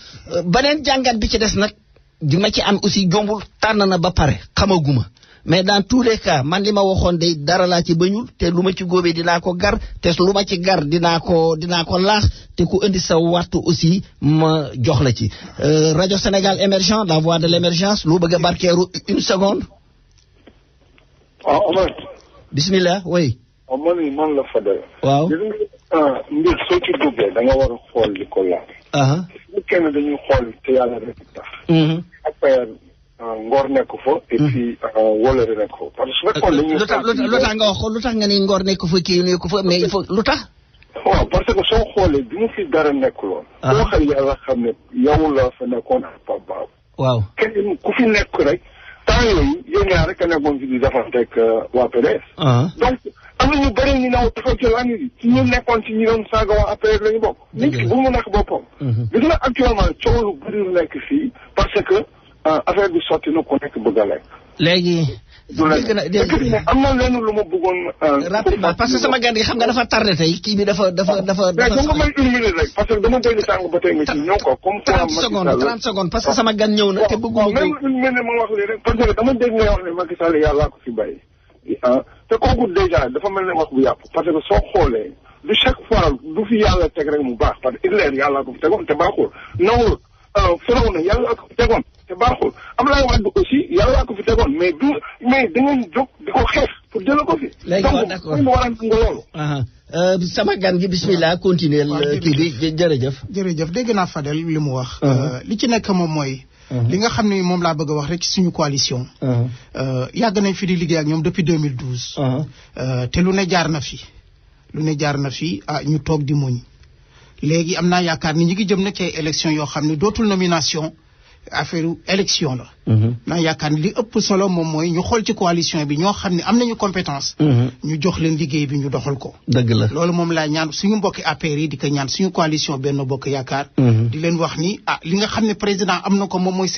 beneen jàngat bi ci des nag di ma ci am aussi jombul tànn na ba pare xamaguma mais dans tous les cas man li ma waxoon day dara laa ci bañul te lu ma ci góobee dinaa ko gar te lu ma ci gar dinaa ko laax te ku indi sa wattu aussi ma jox la ci Radio Sénégal émergent la voix de l'émergence lu bëgg a barkeeru une seconde. Omar. bismillah oui. man la Fadel. waaw. mbir soo ci duggee da nga war a xool li ko laal. bu kenn dañuy xool te yàlla rek tax. après ngor nekk fa. et puis wóolare nekk fa parce que su fekkoon dañuy. lu tax nga wax lu tax nga ni ngor nekk fa kii nekk fa mais il faut lu tax. waaw parce que soo xoolee bi mu fi dara nekkuloon. soo xam yàlla xam ne yow la fa nekkoon ak Pape Babou. waaw kenn ku fi nekk rek temps yooyu yéen ñaar rek a nekkoon fi di defanteeg waa PDS. donc am na ñu bëri ñu naaw taxaw ci lan yi ci ñu nekkoon ci ñi doon saaga waa APR la ñu bokk. nit ki bu mu nekk boppam. gis nga actuellement coow lu bëri lu nekk fii parce que affaire bi sotti na ku nekk bëgg a lekk. léegi. am na lenn lu ma bëggoon. rapidement parce que sama gan gi xam nga dafa tardé tey kii bi dafa. mais comme nga may une minute rek parce que dama dégg sànq ba tey nga ci ñëw ko comme. 30 secondes parce que sama gan ñëw na te bëgguma ko. même une minute ma wax lii rek parce que dama dégg nga wax ne Macky Sall yàllaa ko fi bàyyi. te kooku déjà dafa mel ne wax bu yàqu parce que soo xoolee du chaque fois du fi yàlla teg rek mu baax parce que Hitler yàllaa ko fi tegoon te baaxul nawul Firawna yàllaa ko fi tegoon te baaxul Abdoulaye Wade aussi yàllaa ko fi tegoon mais da ngeen jóg di ko xeex pour jëlee ko fi. léegi waaw d'accord donc war a nga loolu. sama gan gi bismillah continuer kii bi jërëjëf dégg naa Fadel li mu wax. li ci nekk moom mooy. li nga xam ne moom laa bëgg a wax rek ci suñu coalition. yàgg nañ fi di liggéey ak ñoom depuis 2012. te lu ne jaar na fi. ñu toog di muñ. léegi am naa yaakaar ni ñu ngi jëm nag ci ay élections yoo xam ne dootul nomination affaire élection la. naa yaakaar ni li ëpp solo moom mooy ñu xool ci coalition bi ñoo xam ne am nañu compétence. ñu jox leen liggéey bi ñu doxal ko. dëgg la loolu moom laa ñaan suñu mbokki APR yi di ko ñaan suñu coalition Benno Bokk Yaakaar. di leen wax ni li nga xam ne président am na ko moom mooy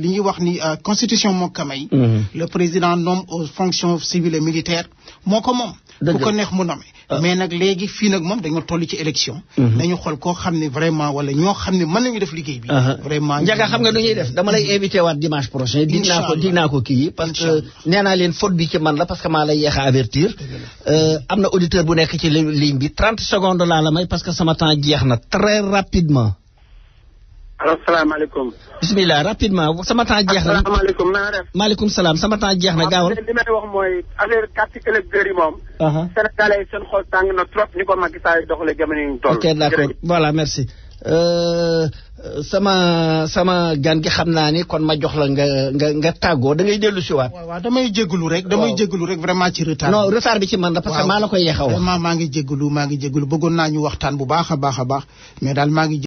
li ñuy wax ni constitution moo ko may. le président nomme aux fonctions civiles et militaires moo ko moom. ku ko neex mu nommé. mais nag léegi fii nag moom dañoo toll ci élection. dañu xool koo xam ne vraiment wala ñoo xam ne mën nañu def liggéey bi. vraiment Ndiaga xam nga nu ñuy def dama lay invité waat dimanche prochain. dig naa ko kii parce que nee naa leen faute bi ci man la parce que maa lay yeex a avertir. am na auditeur bu nekk ci ligne bi 30 secondes laa la may parce que sama temps jeex na très rapidement. asalaamaaleykum. bismillah rapidement sama temps jeex na. asalaamaaleykum naa def. maaleykum salaam sama temps jeex na gaawal. li may wax mooy affaire carte électeur yi moom. Sénégalais seen xol tàng na trop ni ko Macky Sall doxalee jamono yi ñu toll. ok d'accord voilà merci. sama gan gi xam naa ni kon ma jox la nga tàggoo da ngay dellu si waat. waaw damay jégalu rek vraiment ci retard. non retard bi ci man la parce que maa la koy yeexaw. vraiment maa ngi jégalu bëggoon naa ñu waxtaan bu baax a baax mais daal maa ngi